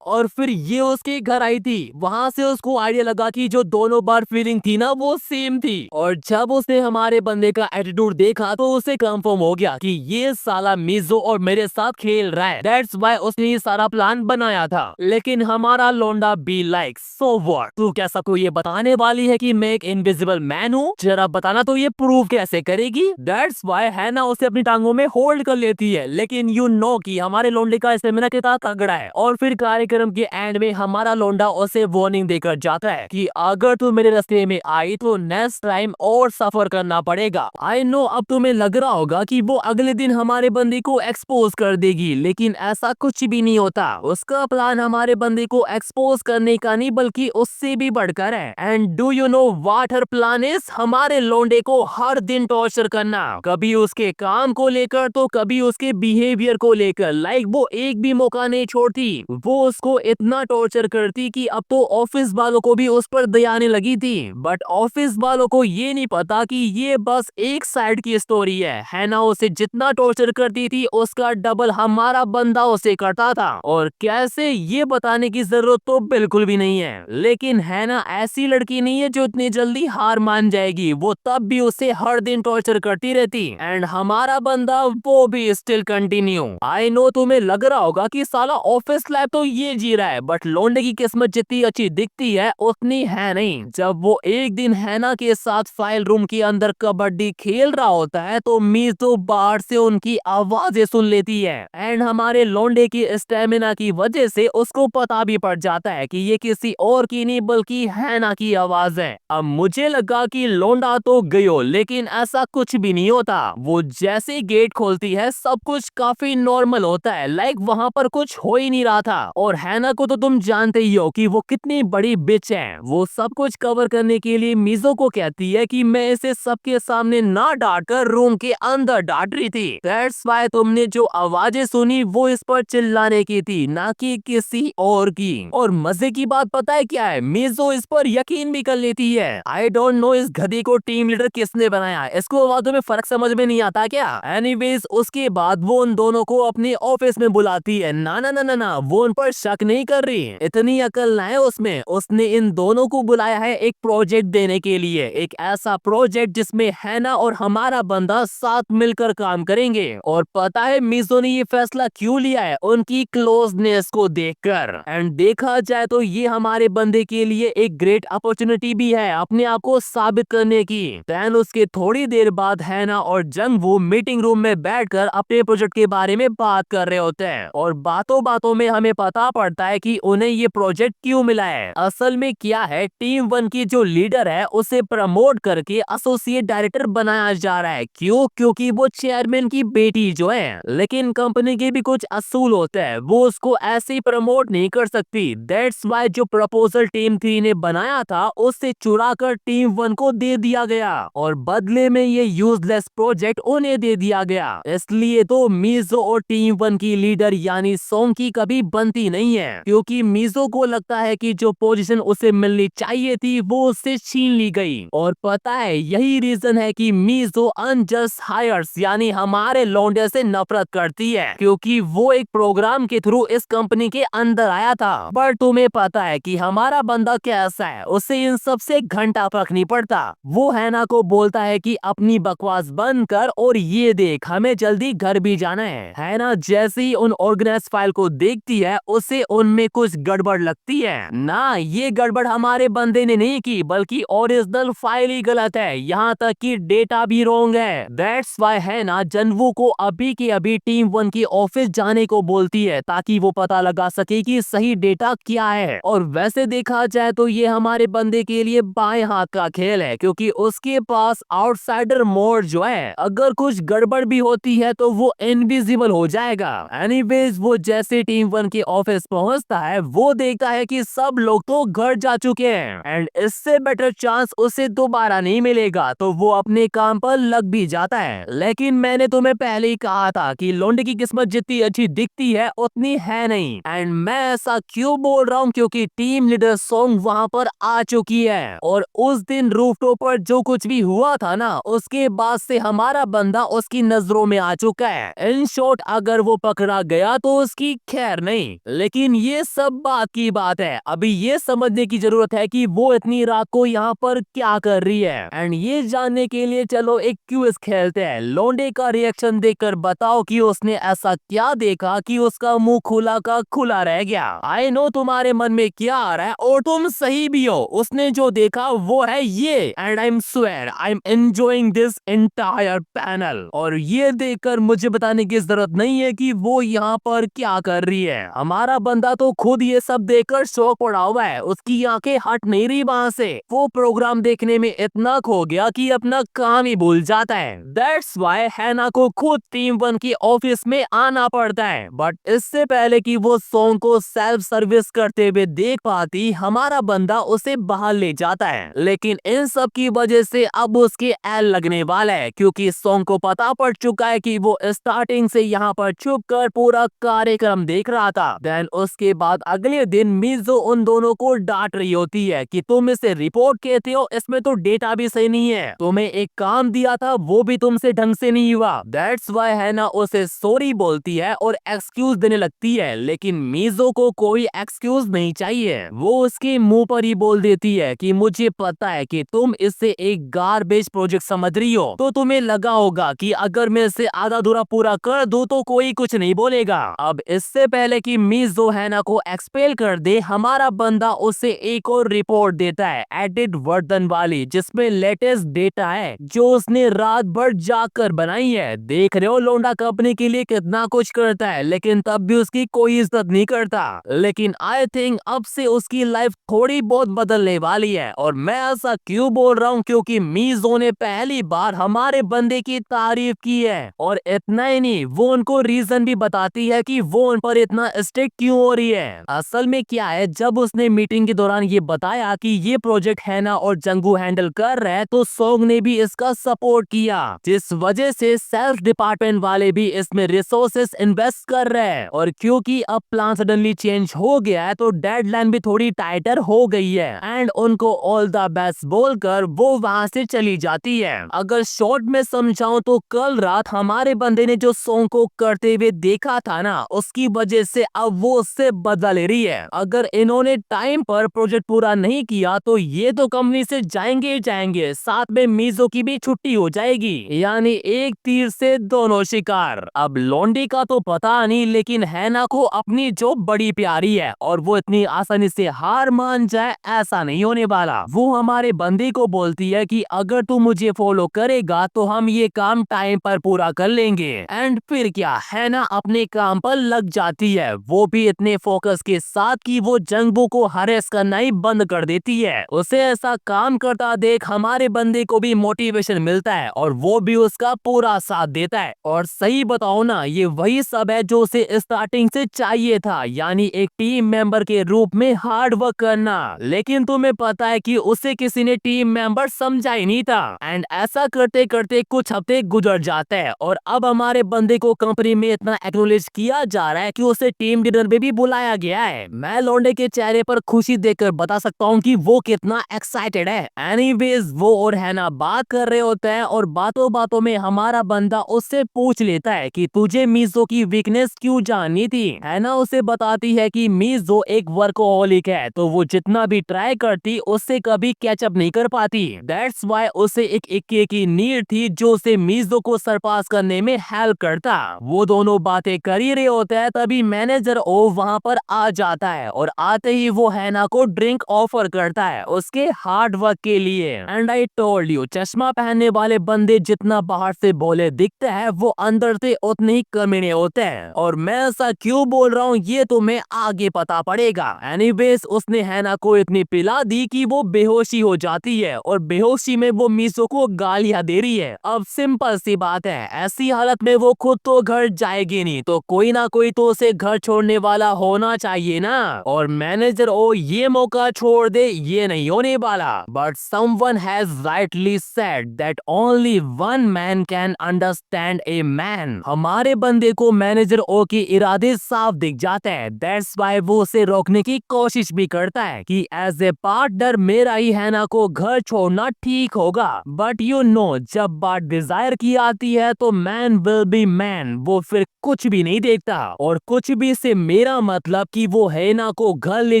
और फिर ये उसके घर आई थी। वहां से उसको आइडिया लगा कि जो दोनों बार फीलिंग थी ना वो सेम थी। और जब उसने हमारे बंदे का एटीट्यूड देखा तो उसे कंफर्म हो गया कि ये साला मिजो और मेरे साथ खेल रहा है। दैट्स व्हाई उसने ये सारा प्लान बनाया था। लेकिन हमारा लोंडा बी लाइक सो व्हाट, तू क्या सबको ये बताने वाली है कि मैं एक इनविजिबल मैन हूँ? जरा बताना तो ये प्रूव कैसे करेगी? दैट्स व्हाई हैना उसे अपनी टांगों में होल्ड कर लेती है। लेकिन यू नो कि हमारे लोंडे का स्टेमिना कितना तगड़ा है। और फिर कार्यक्रम के एंड में हमारा लोंडा उसे वार्निंग देकर जाता है कि अगर तू मेरे रास्ते में आई तो नेक्स्ट टाइम और सफर करना पड़ेगा। आई नो अब तुम्हें लग रहा होगा कि वो अगले दिन हमारे बंदे को एक्सपोज कर देगी, लेकिन ऐसा कुछ भी नहीं होता। उसका प्लान हमारे बंदे को एक्सपोज करने का नहीं बल्कि उससे भी बढ़कर है। And do you know what her plan is? हमारे लोंडे को हर दिन टॉर्चर करना, कभी उसके काम को लेकर तो कभी उसके बिहेवियर को लेकर। लाइक वो एक भी मौका नहीं छोड़ती। वो उसको इतना टॉर्चर करती कि अब तो ऑफिस वालों को भी उस पर दया आने लगी थी। बट ऑफिस वालों को ये नहीं पता कि ये बस एक साइड की स्टोरी है। हैना उसे जितना टॉर्चर करती थी उसका डबल हमारा बंदा उसे करता था। और कैसे ये बताने की जरूरत तो बिल्कुल भी नहीं है। लेकिन हैना ऐसी लड़की नहीं है जो इतनी जल्दी हार मान जाएगी। वो तब भी उसे हर दिन टॉर्चर करती रहती। एंड हमारा बंदा वो भी स्टिल कंटिन्यू। आई नो तुम्हें लग रहा होगा कि साला ऑफिस लाइफ तो ये जी रहा है, बट लोंडे की किस्मत जितनी अच्छी दिखती है उतनी है नहीं। जब वो एक दिन हैना के साथ फाइल रूम के अंदर कबड्डी खेल रहा होता है तो मीजो बाहर से उनकी आवाजें सुन लेती है। एंड हमारे लोंडे की स्टेमिना की वजह से उसको पता भी पड़ जाता है कि ये किसी और की नहीं बल्कि हैना की आवाज है। अब मुझे लगा कि लोंडा तो गयो, लेकिन ऐसा कुछ भी नहीं होता। वो जैसे गेट खोलती है सब कुछ काफी नॉर्मल होता है। लाइक वहाँ पर कुछ हो ही नहीं रहा था। और हैना को तो तुम जानते ही हो कि वो कितनी बड़ी बिच है। वो सब कुछ कवर करने के लिए मिजो को कहती है कि मैं इसे सबके सामने ना डांट कर रूम के अंदर डांट रही थी। दैट्स व्हाई तुमने जो आवाजें सुनी वो इस पर चिल्लाने की थी, ना कि किसी और की। और मजे की बात पता है क्या है? मिजो इस पर यकीन भी कर लेती है। आई डोंट नो इस गधी को टीम लीडर किसने बनाया, इसको वादों में फर्क समझ में नहीं आता क्या? एनीवेज उसके बाद वो उन दोनों को अपने ऑफिस में बुलाती है। ना ना ना ना ना, वो उन पर शक नहीं कर रही, इतनी अकल ना है उसमें। उसने इन दोनों को बुलाया है एक प्रोजेक्ट देने के लिए, एक ऐसा प्रोजेक्ट जिसमें हैना और हमारा बंदा साथ मिलकर काम करेंगे। और पता है मिजो ने ये फैसला क्यों लिया है? उनकी क्लोजनेस को देखकर। एंड देखा जाए तो ये हमारे बंदे के लिए एक ग्रेट अपॉर्चुनिटी भी है अपने आप को साबित करने की। देन उसके थोड़ी देर बाद हैना और जंगवू मीटिंग रूम में बैठकर अपने प्रोजेक्ट के बारे में बात कर रहे होते हैं। और बातों बातों में हमें पता पड़ता है कि उन्हें ये प्रोजेक्ट क्यों मिला है। असल में क्या है, टीम 1 की जो लीडर है उसे प्रमोट करके एसोसिएट डायरेक्टर बनाया जा रहा है। क्यों? क्योंकि वो चेयरमैन की बेटी जो है। लेकिन कंपनी के भी कुछ असूल होते हैं, वो उसको ऐसे ही प्रमोट नहीं कर सकती। दैट्स व्हाई जो प्रपोजल टीम 3 ने बनाया था उससे चुरा कर टीम 1 को दे दिया गया और बदले में ये यूजलेस प्रोजेक्ट उन्हें दे दिया गया। इसलिए तो मिजो और टीम 1 की लीडर यानी सोंग की कभी बनती नहीं नहीं है, क्योंकि मीजो को लगता है कि जो पोजीशन उसे मिलनी चाहिए थी वो उससे छीन ली गई। और पता है यही रीजन है कि मीजो अनजस्ट हायर्स यानी हमारे लौंडे से नफरत करती है, क्योंकि वो एक प्रोग्राम के थ्रू इस कंपनी के अंदर आया था। पर तुम्हें पता है कि हमारा बंदा कैसा है, उसे इन सब से घंटा फर्क नहीं पड़ता। वो हैना को बोलता है कि अपनी बकवास बंद कर और ये देख, हमें जल्दी घर भी जाना है। हैना जैसे ही उन ऑर्गेनाइज फाइल को देखती है उसे उनमें कुछ गड़बड़ लगती है। ना, ये गड़बड़ हमारे बंदे ने नहीं की, बल्कि ओरिजिनल फाइल ही गलत है, यहाँ तक कि डेटा भी रॉन्ग है। दैट्स व्हाई हैना जनवू को अभी के अभी टीम 1 की ऑफिस जाने को बोलती है, ताकि वो पता लगा सके कि सही डेटा क्या है। और वैसे देखा जाए तो ये हमारे बंदे के लिए बाएं हाथ का खेल है, क्योंकि उसके पास आउटसाइडर मोड जो है, अगर कुछ गड़बड़ भी होती है तो वो इनविजिबल हो जाएगा। एनीवेज वो जैसे टीम 1 के ऑफिस पहुंचता है वो देखता है कि सब लोग तो घर जा चुके हैं एंड इससे बेटर चांस उसे दोबारा नहीं मिलेगा, तो वो अपने काम पर लग भी जाता है। लेकिन मैंने तुम्हें पहले ही कहा था कि लौंडे की किस्मत जितनी अच्छी दिखती है उतनी है नहीं। एंड मैं ऐसा क्यों बोल रहा हूँ, क्योंकि टीम लीडर सोंग वहाँ पर आ चुकी है और उस दिन रूफटॉप पर जो कुछ भी हुआ था ना, उसके बाद से हमारा बंदा उसकी नजरों में आ चुका है। इन शॉर्ट अगर वो पकड़ा गया तो उसकी खैर नहीं, लेकिन ये सब बात की बात है। अभी ये समझने की जरूरत है कि वो इतनी रात को यहाँ पर क्या कर रही है। एंड ये जानने के लिए चलो एक क्विज खेलते हैं। लौंडे का रिएक्शन देखकर बताओ कि उसने ऐसा क्या देखा कि उसका मुंह खुला का खुला रह गया। आई नो तुम्हारे मन में क्या आ रहा है और तुम सही भी हो, उसने जो देखा वो है ये। And I am swear I am enjoying this entire panel. और ये देखकर मुझे बताने की जरूरत नहीं है कि वो यहाँ पर क्या कर रही है। हमारा बंदा तो खुद ये सब देखकर शौक पड़ा हुआ है, उसकी आंखें हट नहीं रही वहाँ से। वो प्रोग्राम देखने में इतना खो गया कि अपना काम ही भूल जाता है। दैट्स व्हाई हैना को खुद टीम 1 की ऑफिस में आना पड़ता है। बट इससे पहले कि वो सोंग को सेल्फ सर्विस करते हुए देख पाती, हमारा बंदा उसे बाहर ले जाता है। लेकिन इन सब की वजह से अब उसके एल लगने वाला है, क्योंकि सोंग को पता पड़ चुका है कि वो स्टार्टिंग से यहाँ पर छुप कर पूरा कार्यक्रम देख रहा था। देन उसके बाद अगले दिन मीजो उन दोनों को डांट रही होती है कि तुम इसे रिपोर्ट कहते हो, इसमें तो डेटा भी सही नहीं है, तुम्हें एक काम दिया था वो भी तुमसे ढंग से नहीं हुआ। दैट्स व्हाई हैना उसे सॉरी बोलती है और एक्सक्यूज देने लगती है, लेकिन मीजो को कोई एक्सक्यूज नहीं चाहिए। वो उसके मुंह पर ही बोल देती है कि मुझे पता है कि तुम इससे एक गार्बेज प्रोजेक्ट समझ रही हो, तो तुम्हें लगा होगा कि अगर मैं इसे आधा अधूरा पूरा कर दूं तो कोई कुछ नहीं बोलेगा। अब इससे पहले कि मीजो हैना को एक्सपेल कर दे, हमारा बंदा उसे एक और रिपोर्ट देता है एडिट वर्जन वाली, जिसमें लेटेस्ट डेटा है जो उसने रात भर जाकर बनाई है। देख रहे हो लौंडा कंपनी के लिए कितना कुछ करता है, लेकिन तब भी उसकी कोई इज्जत नहीं करता। लेकिन आई थिंक अब से उसकी लाइफ थोड़ी बहुत बदलने वाली है। और मैं ऐसा क्यों बोल रहा हूँ, क्योंकि मीजो ने पहली बार हमारे बंदे की तारीफ की है। और इतना ही नहीं, वो उनको रीजन भी बताती है कि वो उन पर इतना स्ट्रिक्ट क्यों हो रही है। असल में क्या है, जब उसने मीटिंग के दौरान ये बताया कि ये प्रोजेक्ट हैना और जंगू हैंडल कर रहे हैं, तो सोंग ने भी इसका सपोर्ट किया, जिस वजह से सेल्फ डिपार्टमेंट वाले भी इसमें रिसोर्सेस इन्वेस्ट कर रहे हैं। और क्योंकि अब प्लान सडनली चेंज हो गया है तो डेडलाइन भी थोड़ी टाइटर हो गई है। एंड उनको ऑल द बेस्ट बोलकर वो वहां से चली जाती है। अगर शॉर्ट में समझाऊं तो कल रात हमारे बंदे ने जो सोंग को करते हुए देखा था ना, उसकी वजह से अब वो उससे बदला ले रही है। अगर इन्होंने टाइम पर प्रोजेक्ट पूरा नहीं किया तो ये तो कंपनी से जाएंगे ही जाएंगे, साथ में मीजो की भी छुट्टी हो जाएगी। यानी एक तीर से दोनों शिकार। अब लौंडी का तो पता नहीं, लेकिन हैना को अपनी जॉब बड़ी प्यारी है और वो इतनी आसानी से हार मान जाए ऐसा नहीं होने वाला। वो हमारे बंदे को बोलती है कि अगर तू मुझे फॉलो करेगा तो हम ये काम टाइम पर पूरा कर लेंगे। एंड फिर क्या, हैना अपने काम पर लग जाती है, वो भी इतने फोकस के साथ कि वो जंगबू को हरेस करना ही बंद कर देती है। उसे ऐसा काम करता देख हमारे बंदे को भी मोटिवेशन मिलता है और वो भी उसका पूरा साथ देता है। और सही बताओ ना, ये वही सब है जो उसे स्टार्टिंग से चाहिए था, यानी एक टीम मेंबर के रूप में हार्ड वर्क करना। लेकिन तुम्हें पता है कि उसे किसी ने टीम मेंबर समझा ही नहीं था। एंड ऐसा करते करते कुछ हफ्ते गुजर जाते हैं और अब हमारे बंदे को कंपनी में इतना एक्नॉलेज किया जा रहा है कि उसे टीम लीडर में भी बुलाया गया है। मैं लौंडे के चेहरे पर खुशी देखकर बता सकता हूँ कि वो कितना एक्साइटेड है। एनीवेज वो और हैना बात कर रहे होते हैं और बातों बातों में हमारा बंदा उससे पूछ लेता है कि तुझे मीजो की वीकनेस क्यों जाननी थी। हैना उसे बताती है कि मीजो एक वर्कोहॉलिक है, तो वो जितना भी ट्राई करती उससे कभी कैचअप नहीं कर पाती। दैट्स व्हाई उसे एक इक्के की नीड थी जो उसे मीजो को सरपास करने में हेल्प करता। वो दोनों बातें कर ही रहे होते हैं तभी मैनेजर ओ वहां पर आ जाता है और आते ही वो हैना को ड्रिंक ऑफर करता है उसके हार्ड वर्क के लिए। एंड आई टोल्ड यू, चश्मा पहनने वाले बंदे जितना बाहर से भोले दिखते हैं वो अंदर से उतने ही कमीने होते हैं। और मैं ऐसा क्यों बोल रहा हूँ ये तुम्हें आगे पता पड़ेगा। एनीवेज उसने हैना को इतनी पिला दी कि वो बेहोशी हो जाती है और बेहोशी में वो मीसो को गालियां दे रही है। अब सिंपल सी बात है, ऐसी हालत में वो खुद तो घर जाएगी नहीं तो कोई ना कोई तो उसे घर छोड़ने वाला होना चाहिए ना। और मैनेजर ओ ये मौका छोड़ दे ये नहीं होने वाला। But someone has rightly said that only one man can understand a man. हमारे बंदे को मैनेजर ओ के इरादे साफ दिख जाते हैं। दैट्स व्हाई वो उसे रोकने की कोशिश भी करता है कि एज ए पार्टनर मेरा ही हैना को घर छोड़ना ठीक होगा। बट यू नो जब बात डिजायर की आती है तो मैन विल बी मैन, वो फिर कुछ भी नहीं देखता। और कुछ भी से मेरा मतलब कि वो हैना को घर ले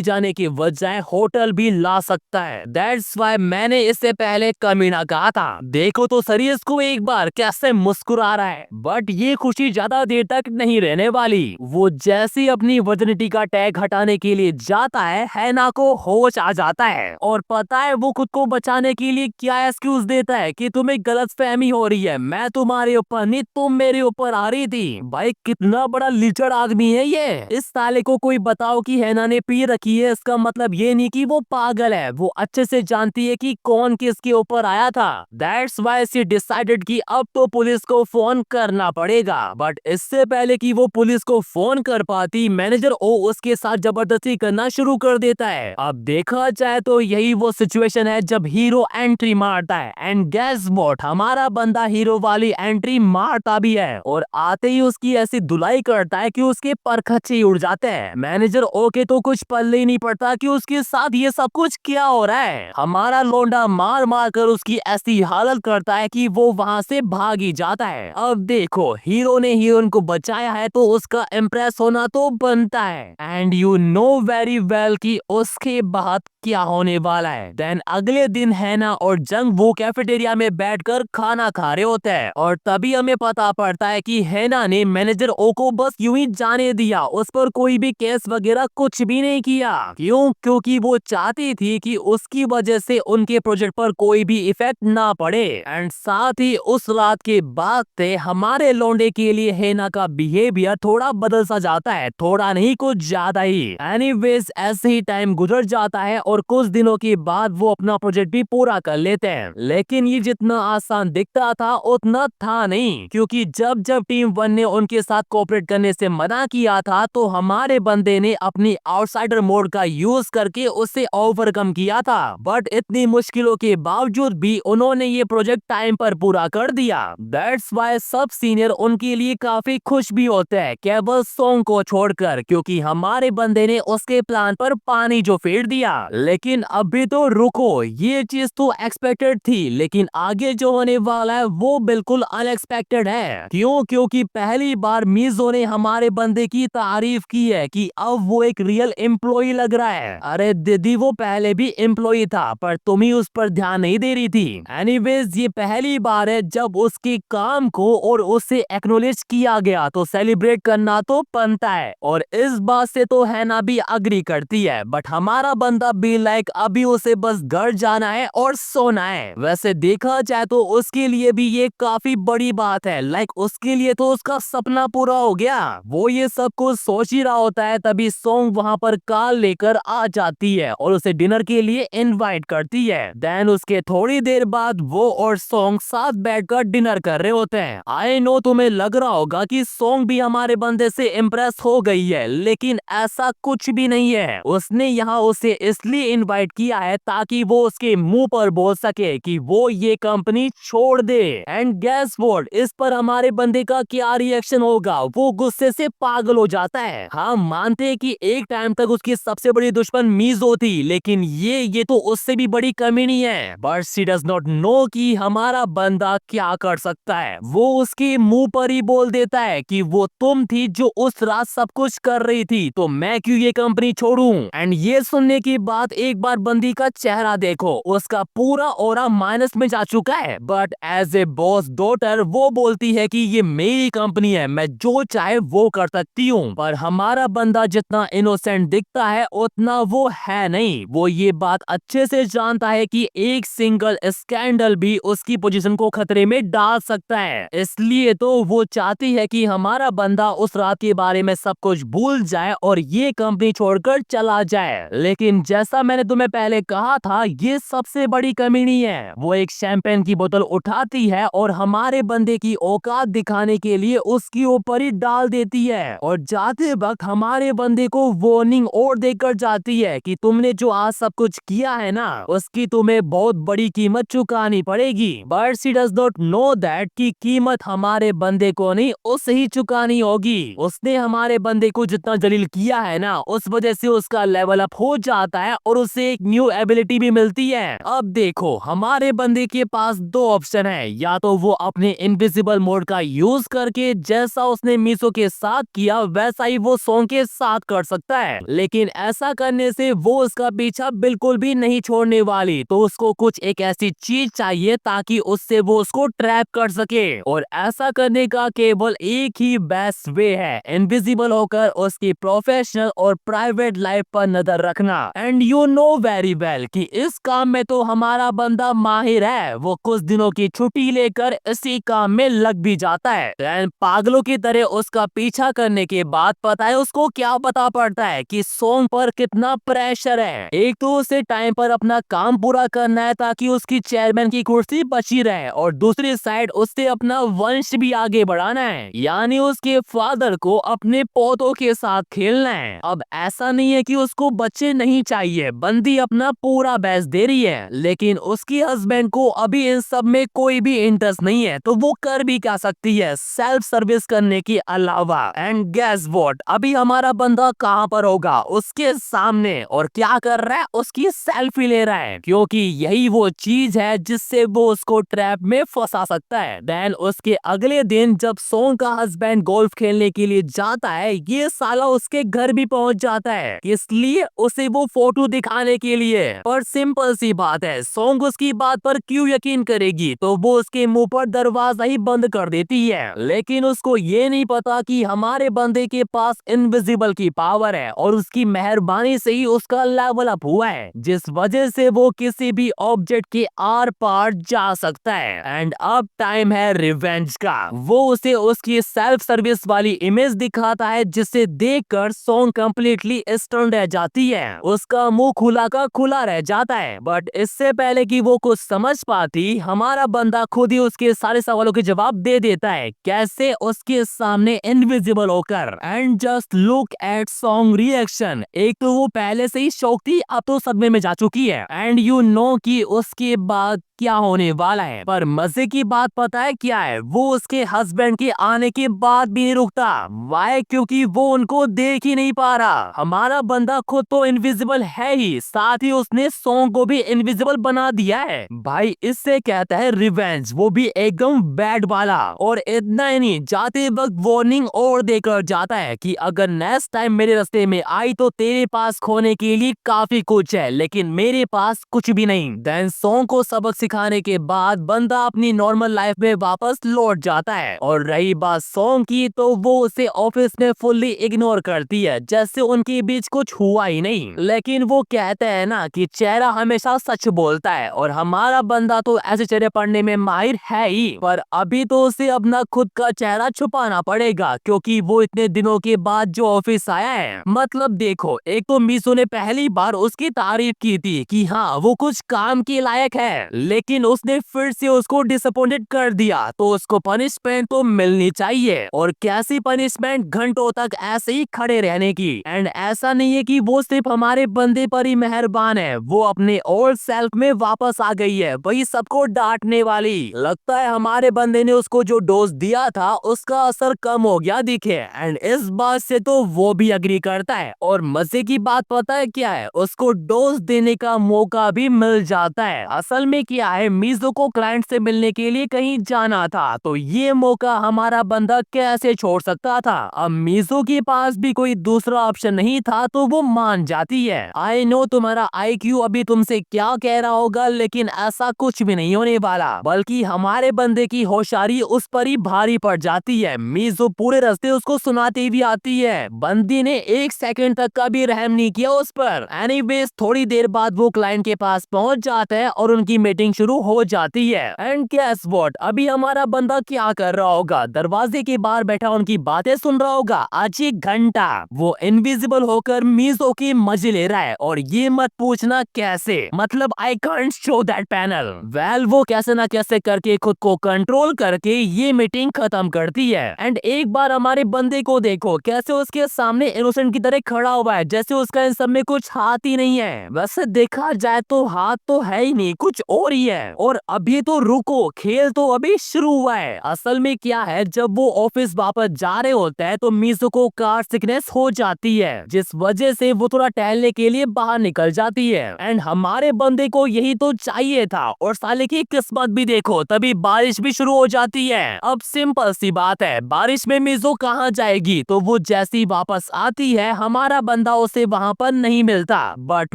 जाने के बजाय होटल भी ला सकता है। दैट्स व्हाई मैंने इससे पहले कमीना कहा था। देखो तो सर इसको एक बार कैसे मुस्कुरा रहा है। बट ये खुशी ज्यादा देर तक नहीं रहने वाली। वो जैसे अपनी वर्जिनिटी का टैग हटाने के लिए जाता है हैना को होश आ जाता है और पता है वो खुद को बचाने के लिए क्या एक्सक्यूज देता है कि तुम्हें गलतफहमी हो रही है, मैं तुम्हारे ऊपर नहीं तुम मेरे ऊपर आ रही थी। भाई कितना बड़ा लीचड़ आदमी है ये। इस साले को कोई बताओ कि हैना ने पी रखी है इसका मतलब ये नहीं कि वो पागल है, वो अच्छे से जानती है कि कौन किसके ऊपर आया था। दैट्स व्हाई शी डिसाइडेड कि अब तो पुलिस को फोन करना पड़ेगा। बट इससे पहले कि वो पुलिस को फोन कर पाती मैनेजर ओ उसके साथ जबरदस्ती करना शुरू कर देता है। अब देखा जाए तो यही वो सिचुएशन है जब हीरो एंट्री मारता है एंड गेस व्हाट, हमारा बंदा हीरो वाली एंट्री मारता भी है और आते ही उसकी ऐसी धुलाई करता है कि उसके परखच्चे उड़ जाते हैं। मैनेजर ओके तो कुछ पल्ले ही नहीं पड़ता कि उसके साथ ये सब कुछ क्या हो रहा है। हमारा लोंडा मार मार कर उसकी ऐसी हालत करता है कि वो वहां से भाग ही जाता है। अब देखो हीरो ने हीरोइन को बचाया है तो उसका इम्प्रेस होना तो बनता है and you know very well कि उसके बाद क्या होने वाला है। देन अगले दिन हैना और जंग वो कैफेटेरिया में बैठकर खाना खा रहे होते हैं और तभी हमें पता पड़ता है कि हैना ने मैनेजर ओ को बस यूं ही जाने दिया, उस पर कोई भी केस वगैरह कुछ भी नहीं किया। क्यों? क्योंकि वो चाहती थी कि उसकी वजह से उनके प्रोजेक्ट पर कोई भी इफेक्ट ना पड़े। एंड साथ ही उस रात के बाद से हमारे लौंडे के लिए हैना का बिहेवियर थोड़ा बदल सा जाता है, थोड़ा नहीं कुछ ज्यादा ही। एनीवेज ऐसे ही टाइम गुजर जाता है और कुछ दिनों के बाद वो अपना प्रोजेक्ट भी पूरा कर लेते हैं। लेकिन ये जितना आसान दिखता था उतना था नहीं, क्योंकि जब जब टीम 1 ने उनके साथ कोऑपरेट करने से मना किया था तो हमारे बंदे ने अपनी आउटसाइडर मोड का यूज करके उसे ओवरकम किया था। बट इतनी मुश्किलों के बावजूद भी उन्होंने ये प्रोजेक्ट टाइम पर पूरा कर दिया। दैट्स व्हाई सब सीनियर उनके लिए काफी खुश भी होते हैं केवल सॉन्ग को छोड़कर, क्योंकि हमारे बंदे ने उसके प्लान पर पानी जो फेर दिया। लेकिन अभी तो रुको, ये चीज तो एक्सपेक्टेड थी लेकिन आगे जो होने वाला है वो बिल्कुल अनएक्सपेक्टेड है। क्यों? क्योंकि पहली बार मीजो ने हमारे बंदे की तारीफ की है कि अब वो एक रियल एम्प्लॉय लग रहा है। अरे दीदी वो पहले भी एम्प्लॉय था पर तुम ही उस पर ध्यान नहीं दे रही थी। एनीवेज ये पहली बार है जब उसके काम को और उसे एक्नॉलेज किया गया, तो सेलिब्रेट करना तो बनता है और इस बात से तो हैना भी अग्री करती है। बट हमारा बंदा भी लाइक अभी उसे बस घर जाना है और सोना है। वैसे देखा जाए तो उसके लिए भी ये काफी बड़ी बात है, लाइक उसके लिए तो उसका सपना पूरा हो गया। वो ये सब कुछ सोच ही रहा होता है तभी सॉन्ग वहां पर कार लेकर आ जाती है और उसे डिनर के लिए इनवाइट करती है। देन उसके थोड़ी देर बाद वो और सॉन्ग साथ बैठकर डिनर कर रहे होते हैं। आई नो तुम्हें लग रहा होगा कि सॉन्ग भी हमारे बंदे से इम्प्रेस हो गई है, लेकिन ऐसा कुछ भी नहीं है। उसने यहाँ उसे इसलिए इनवाइट किया है ताकि वो उसके मुंह पर बोल सके कि वो ये कंपनी छोड़ दे। एंड गेस व्हाट, इस पर हमारे बंदे का क्या रिएक्शन होगा, वो गुस्से से पागल हो जाता है। हम मानते हैं कि एक टाइम तक उसकी सबसे बड़ी दुश्मन मीजो थी, लेकिन ये तो उससे भी बड़ी कमी नहीं है। But she does not know कि हमारा बंदा क्या कर सकता है। वो उसके मुंह पर ही बोल देता है कि वो तुम थी जो उस रात सब कुछ कर रही थी, तो मैं क्यों ये कंपनी छोड़ूं। एंड ये सुनने के बाद एक बार बंदी का चेहरा देखो, उसका पूरा ऑरा माइनस में जा चुका है। But as a boss daughter वो बोलती है कि ये मेरी कंपनी है, मैं जो चाहे वो कर सकती हूँ। पर हमारा बंदा जितना इनोसेंट दिखता है उतना वो है नहीं। वो ये बात अच्छे से जानता है कि एक सिंगल स्कैंडल भी उसकी पोजीशन को खतरे में डाल सकता है। इसलिए तो वो चाहती है कि हमारा बंदा उस रात के बारे में सब कुछ भूल जाए और ये कंपनी छोड़कर चला जाए। लेकिन जैसा मैंने तुम्हें पहले कहा था, ये सबसे बड़ी कमी नहीं है। वो एक शैंपेन की बोतल उठाती है और हमारे बंदे की औकात दिखाने के लिए उसके ऊपर ही डाल देती है, और जाते वक्त हमारे बंदे को वार्निंग और देकर जाती है कि तुमने जो आज सब कुछ किया है ना, उसकी तुम्हें बहुत बड़ी कीमत चुकानी पड़ेगी। But she does not know that कि कीमत हमारे बंदे को नहीं, उसे ही चुकानी होगी। उसने हमारे बंदे को जितना जलील किया है ना, उस वजह से उसका लेवल अप हो जाता है और उसे एक न्यू एबिलिटी भी मिलती है। अब देखो, हमारे बंदे के पास दो ऑप्शन है, या तो वो अपने इनविजिबल मोड का यूज करके जैसा उसने मीसो के साथ किया वैसा ही वो सॉन्ग के साथ कर सकता है, लेकिन ऐसा करने से वो उसका पीछा बिल्कुल भी नहीं छोड़ने वाली। तो उसको कुछ एक ऐसी चीज चाहिए ताकि उससे वो उसको ट्रैप कर सके, और ऐसा करने का केवल एक ही बेस्ट वे है, इनविजिबल होकर उसकी प्रोफेशनल और प्राइवेट लाइफ पर नजर रखना। And you know very well कि इस काम में तो हमारा बंदा माहिर है। वो कुछ दिनों की छुट्टी लेकर इसी काम में लग भी जाता है। एंड पागलों की तरह उसका पीछा करने के बाद पता है उसको क्या पता पड़ता है कि सॉन्ग पर कितना प्रेशर है। एक तो उसे टाइम पर अपना काम पूरा करना है ताकि उसकी चेयरमैन की कुर्सी बची रहे, और दूसरी साइड उससे अपना वंश भी आगे बढ़ाना है, यानी उसके फादर को अपने पोतों के साथ खेलना है। अब ऐसा नहीं है कि उसको बच्चे नहीं चाहिए, बंदी अपना पूरा बेस्ट दे रही है, लेकिन उसकी हस्बैंड को अभी इन सब में कोई भी इंटरेस्ट नहीं है। तो वो कर भी क्या सकती है सेल्फ सर्विस करने के अलावा। एंड गेस व्हाट, अभी हमारा बंदा कहां पर होगा? उसके सामने, और क्या कर रहा है? उसकी सेल्फी ले रहा है, क्योंकि यही वो चीज है जिससे वो उसको ट्रैप में फंसा सकता है। देन उसके अगले दिन जब सोंग का हस्बैंड गोल्फ खेलने के लिए जाता है, ये साला उसके घर भी पहुंच जाता है, इसलिए उसे वो फोटो दिखाने के लिए। पर सिंपल सी बात है, सोंग उसकी बात पर क्यों यकीन करेगी? तो वो उसके मुंह पर दरवाजा ही बंद कर देती है। लेकिन उसको ये नहीं पता कि हमारे बंदे के पास इनविजिबल की पावर है, और उसकी मेहरबानी से ही उसका लेवल अप हुआ है, जिस वजह से वो किसी भी ऑब्जेक्ट के आर पार जा सकता है। एंड अब टाइम है रिवेंज का। वो उसे उसकी सेल्फ सर्विस वाली इमेज दिखाता है, जिसे देखकर सोंग कंप्लीटली स्टन रह जाती है। उसका मुंह खुला का खुला रह जाता है। बट इससे पहले कि वो कुछ समझ पाती, हमारा बंदा खुद ही उसके सारे सवालों के जवाब दे देता है, कैसे? उसके सामने इनविजिबल होकर। And just look at song reaction. एक तो वो पहले से ही शौक थी, अब तो सदमे में जा चुकी है। एंड यू नो कि उसके बाद क्या होने वाला है। पर मजे की बात पता है क्या है? वो उसके हस्बैंड के आने के बाद भी नहीं रुकता। वाई? क्योंकि वो उनको देख ही नहीं पा रहा। हमारा बंदा खुद तो इनविजिबल है ही, साथ ही उसने सॉन्ग को भी इनविजिबल बना दिया है। भाई इससे कहता है रिवेंज, वो भी एकदम बैड वाला। और इतना ही नहीं, जाते वक्त वार्निंग और देकर जाता है कि अगर नेक्स्ट टाइम मेरे रास्ते में आई तो तेरे पास खोने के लिए काफी कुछ है, लेकिन मेरे पास कुछ भी नहीं। देन सॉन्ग को सबक सिखाने के बाद बंदा अपनी नॉर्मल लाइफ में वापस लौट जाता है। और रही बात सॉन्ग की, तो वो उसे ऑफिस में फुल्ली इग्नोर करती है, जैसे उनके बीच कुछ हुआ ही नहीं। लेकिन वो कहते हैं ना कि चेहरा हमेशा सच बोलता है, और हमारा बंदा तो ऐसे चेहरे पढ़ने में माहिर है ही। पर अभी तो उसे अपना खुद का चेहरा छुपाना पड़ेगा, क्योंकि वो इतने दिनों के बाद जो ऑफिस आया है। मतलब देखो, एक तो मीसो ने पहली बार उसकी तारीफ की थी कि हाँ वो कुछ काम के लायक है, लेकिन उसने फिर से उसको डिसअपॉइंटेड कर दिया। तो उसको पनिशमेंट तो मिलनी चाहिए, और कैसी पनिशमेंट? घंटों तक ऐसे ही खड़े रहने की। एंड ऐसा नहीं है कि वो सिर्फ हमारे बंदे पर ही मेहरबान है, वो अपने ओल्ड सेल्फ में वापस आ गई है, वही सबको डांटने वाली। लगता है हमारे बंदे ने उसको जो डोज दिया था उसका असर कम हो गया दिखे। एंड इस बात से तो वो भी अग्री करता है और मजे की बात पता है क्या है, उसको डोज देने का मौका भी मिल जाता है। असल में क्या है, मीजो को क्लाइंट से मिलने के लिए कहीं जाना था, तो ये मौका हमारा बंदा कैसे छोड़ सकता था। अब मीजो के पास भी कोई दूसरा ऑप्शन नहीं था, तो वो मान जाती है। आई नो तुम्हारा IQ अभी तुमसे क्या कह रहा होगा, लेकिन ऐसा कुछ भी नहीं होने वाला, बल्कि हमारे बंदे की होशियारी उस पर ही भारी पड़ जाती है। मीजो पूरे रास्ते उसको सुनाती भी आती है। बंदी ने 1 सेकंड तक का भी रहम नहीं किया उस पर। एनीवेज थोड़ी देर बाद वो क्लाइंट के पास पहुंच जाता है और उनकी मीटिंग शुरू हो जाती है। एंड गेस व्हाट, अभी हमारा बंदा क्या कर रहा होगा, दरवाजे के बाहर बैठा उनकी बातें सुन रहा होगा। आज 1 घंटा वो इनविजिबल होकर मीजो की मजे ले रहा है, और ये मत पूछना कैसे, मतलब I can't show that panel. Well वो कैसे ना कैसे करके खुद को कंट्रोल करके ये मीटिंग खत्म करती है। एंड एक बार हमारे बंदे को देखो कैसे उसके सामने इनोसेंट की तरह खड़ा हुआ है, जैसे उसका इन सब में कुछ हाथ ही नहीं है। वैसे देखा जाए तो हाथ तो है ही नहीं, कुछ और ही है। और अभी तो रुको, खेल तो अभी शुरू हुआ है। असल में क्या है, जब वो ऑफिस वापस जा रहे होते हैं तो मीजो को कार सिकनेस हो जाती है, जिस वजह से वो थोड़ा टहलने के लिए बाहर निकल जाती है। एंड हमारे बंदे को यही तो चाहिए था, और साले की किस्मत भी देखो, तभी बारिश भी शुरू हो जाती है। अब सिंपल सी बात है, बारिश में मीजो कहाँ जाएगी, तो वो जैसी वापस आती है हमारा बंदा उसे वहाँ पर नहीं मिलता, बट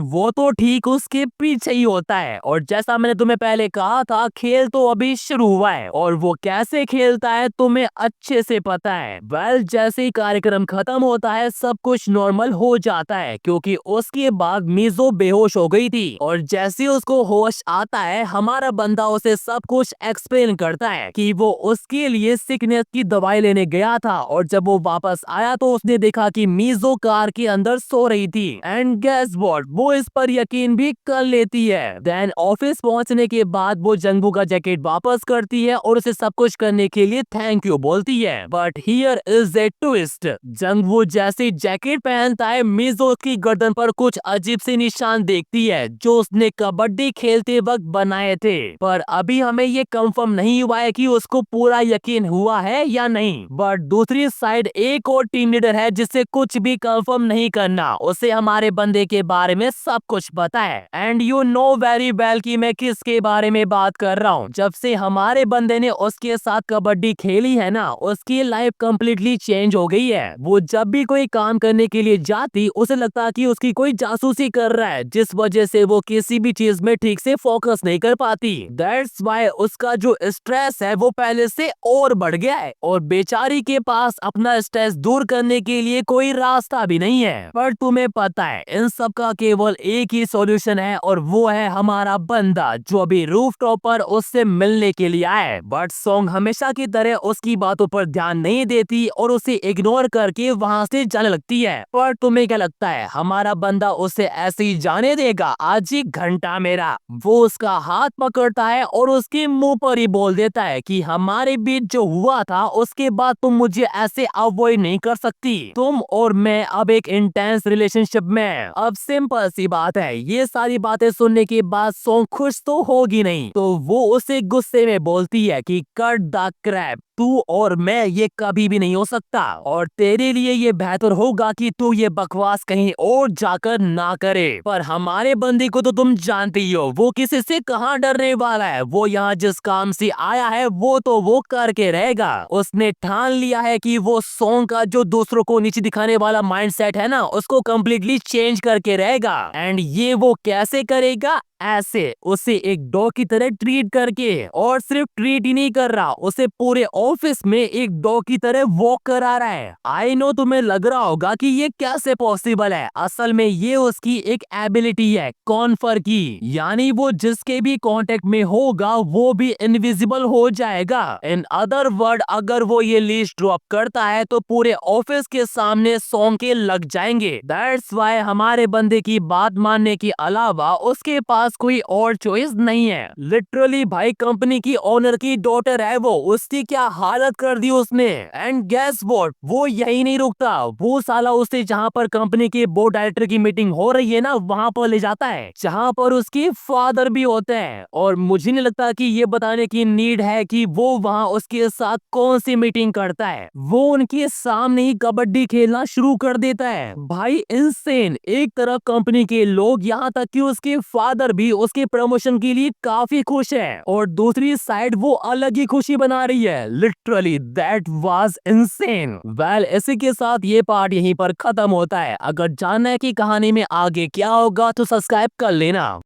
वो तो ठीक उसके पीछे ही होता है। और जैसा मैंने तुम्हें पहले कहा था, खेल तो अभी शुरू हुआ है, और वो कैसे खेलता है तुम्हें अच्छे से पता है। वेल जैसे ही कार्यक्रम खत्म होता है सब कुछ नॉर्मल हो जाता है, क्योंकि उसके बाद मीजो बेहोश हो गई थी, और जैसे उसको होश आता है हमारा बंदा उसे सब कुछ एक्सप्लेन करता है कि वो उसके लिए सिकनेस की दवाई लेने गया था, और जब वो वापस आया तो उसने देखा कि मीजो कार के अंदर सो रही थी। एंड गेस व्हाट, वो इस पर यकीन भी कर लेती है। देन ऑफिस पहुंचने के बाद वो जंगू का जैकेट वापस करती है और उसे सब कुछ करने के लिए थैंक यू बोलती है। But here is a twist, Jangu जैसे जैकेट पहनता है मीजो की गर्दन पर कुछ अजीब से निशान देखती है, जो उसने कबड्डी खेलते वक्त बनाए थे। पर अभी हमें ये कंफर्म नहीं हुआ है कि उसको पूरा यकीन हुआ है या नहीं। बट दूसरी साइड एक और टीम लीडर है जिसे कुछ भी कंफर्म नहीं करना, उसे हमारे बंदे के बारे में सब कुछ पता है। And you know very well कि मैं किसके बारे में बात कर रहा हूँ। जब से हमारे बंदे ने उसके साथ कबड्डी खेली है ना, उसकी लाइफ कम्प्लीटली चेंज हो गई है। वो जब भी कोई काम करने के लिए जाती उसे लगता कि उसकी कोई जासूसी कर रहा है, जिस वजह से वो किसी भी चीज में ठीक से फोकस नहीं कर पाती। दैट्स व्हाई उसका जो स्ट्रेस है वो पहले से और बढ़ गया है, और बेचारी के पास अपना स्ट्रेस दूर करने के लिए कोई रास्ता भी नहीं है। पर तुम्हें पता है इन सब का केवल एक ही सॉल्यूशन है, और वो है हमारा बंदा जो अभी रूफटॉप पर उससे मिलने के लिए आया है। बट सॉन्ग हमेशा की तरह उसकी बातों पर ध्यान नहीं देती और उसे इग्नोर करके वहां से जाने लगती है। पर तुम्हें क्या लगता है हमारा बंदा उसे ऐसे ही जाने देगा? आज 1 घंटा मेरा, वो उसका हाथ पकड़ता है और उसके मुंह पर ही बोल देता है कि हमारे बीच जो हुआ था उसके बाद तुम मुझे ऐसे अवॉइड नहीं कर सकती। तुम और मैं अब एक इंटेंस रिलेशनशिप में। अब सिंपल सी बात है, ये सारी बातें सुनने के बाद सॉन्ग खुश तो होगी नहीं, तो वो उसे गुस्से में बोलती है कि कट द क्रैप, तू और मैं ये कभी भी नहीं हो सकता, और तेरे लिए ये बेहतर होगा कि तू ये बकवास कहीं और जाकर ना करे। पर हमारे बंदी को तो तुम जानती ही हो, वो किसी से कहाँ डरने वाला है। वो यहाँ जिस काम से आया है वो तो वो करके रहेगा। उसने ठान लिया है कि वो सॉन्ग का जो दूसरों को नीचे दिखाने वाला माइंडसेट है ना, उसको कम्प्लीटली चेंज करके रहेगा। एंड ये वो कैसे करेगा? ऐसे उसे एक डॉग की तरह ट्रीट करके, और सिर्फ ट्रीट ही नहीं कर रहा, उसे पूरे ऑफिस में एक डॉग की तरह वॉक करा रहा है। आई नो तुम्हें लग रहा होगा कि ये कैसे पॉसिबल है। असल में ये उसकी एक एबिलिटी है कॉन्फर की, यानी वो जिसके भी कांटेक्ट में होगा वो भी इनविजिबल हो जाएगा। इन अदर वर्ड, अगर वो ये लीश ड्रॉप करता है तो पूरे ऑफिस के सामने सॉन्ग के लग जाएंगे। दैट्स व्हाई हमारे बंदे की बात मानने के अलावा उसके पास पास कोई और चॉइस नहीं है। लिटरली भाई कंपनी की ओनर की डॉटर है वो, उसकी क्या हालत कर दी उसने। एंड गेस व्हाट, वो यही नहीं रुकता, वो साला उसे जहाँ पर कंपनी के बोर्ड डायरेक्टर की मीटिंग हो रही है ना, वहाँ पर ले जाता है जहाँ पर उसके फादर भी होते हैं। और मुझे नहीं लगता कि ये बताने की नीड है कि वो वहाँ उसके साथ कौन सी मीटिंग करता है, वो उनके सामने ही कबड्डी खेलना शुरू कर देता है। भाई इंसेन, एक तरफ कंपनी के लोग, यहाँ तक कि उसके फादर भी उसके प्रमोशन के लिए काफी खुश है, और दूसरी साइड वो अलग ही खुशी बना रही है। Literally that was insane. Well, इसी के साथ ये पार्ट यहीं पर खत्म होता है। अगर जानना है कि कहानी में आगे क्या होगा तो सब्सक्राइब कर लेना।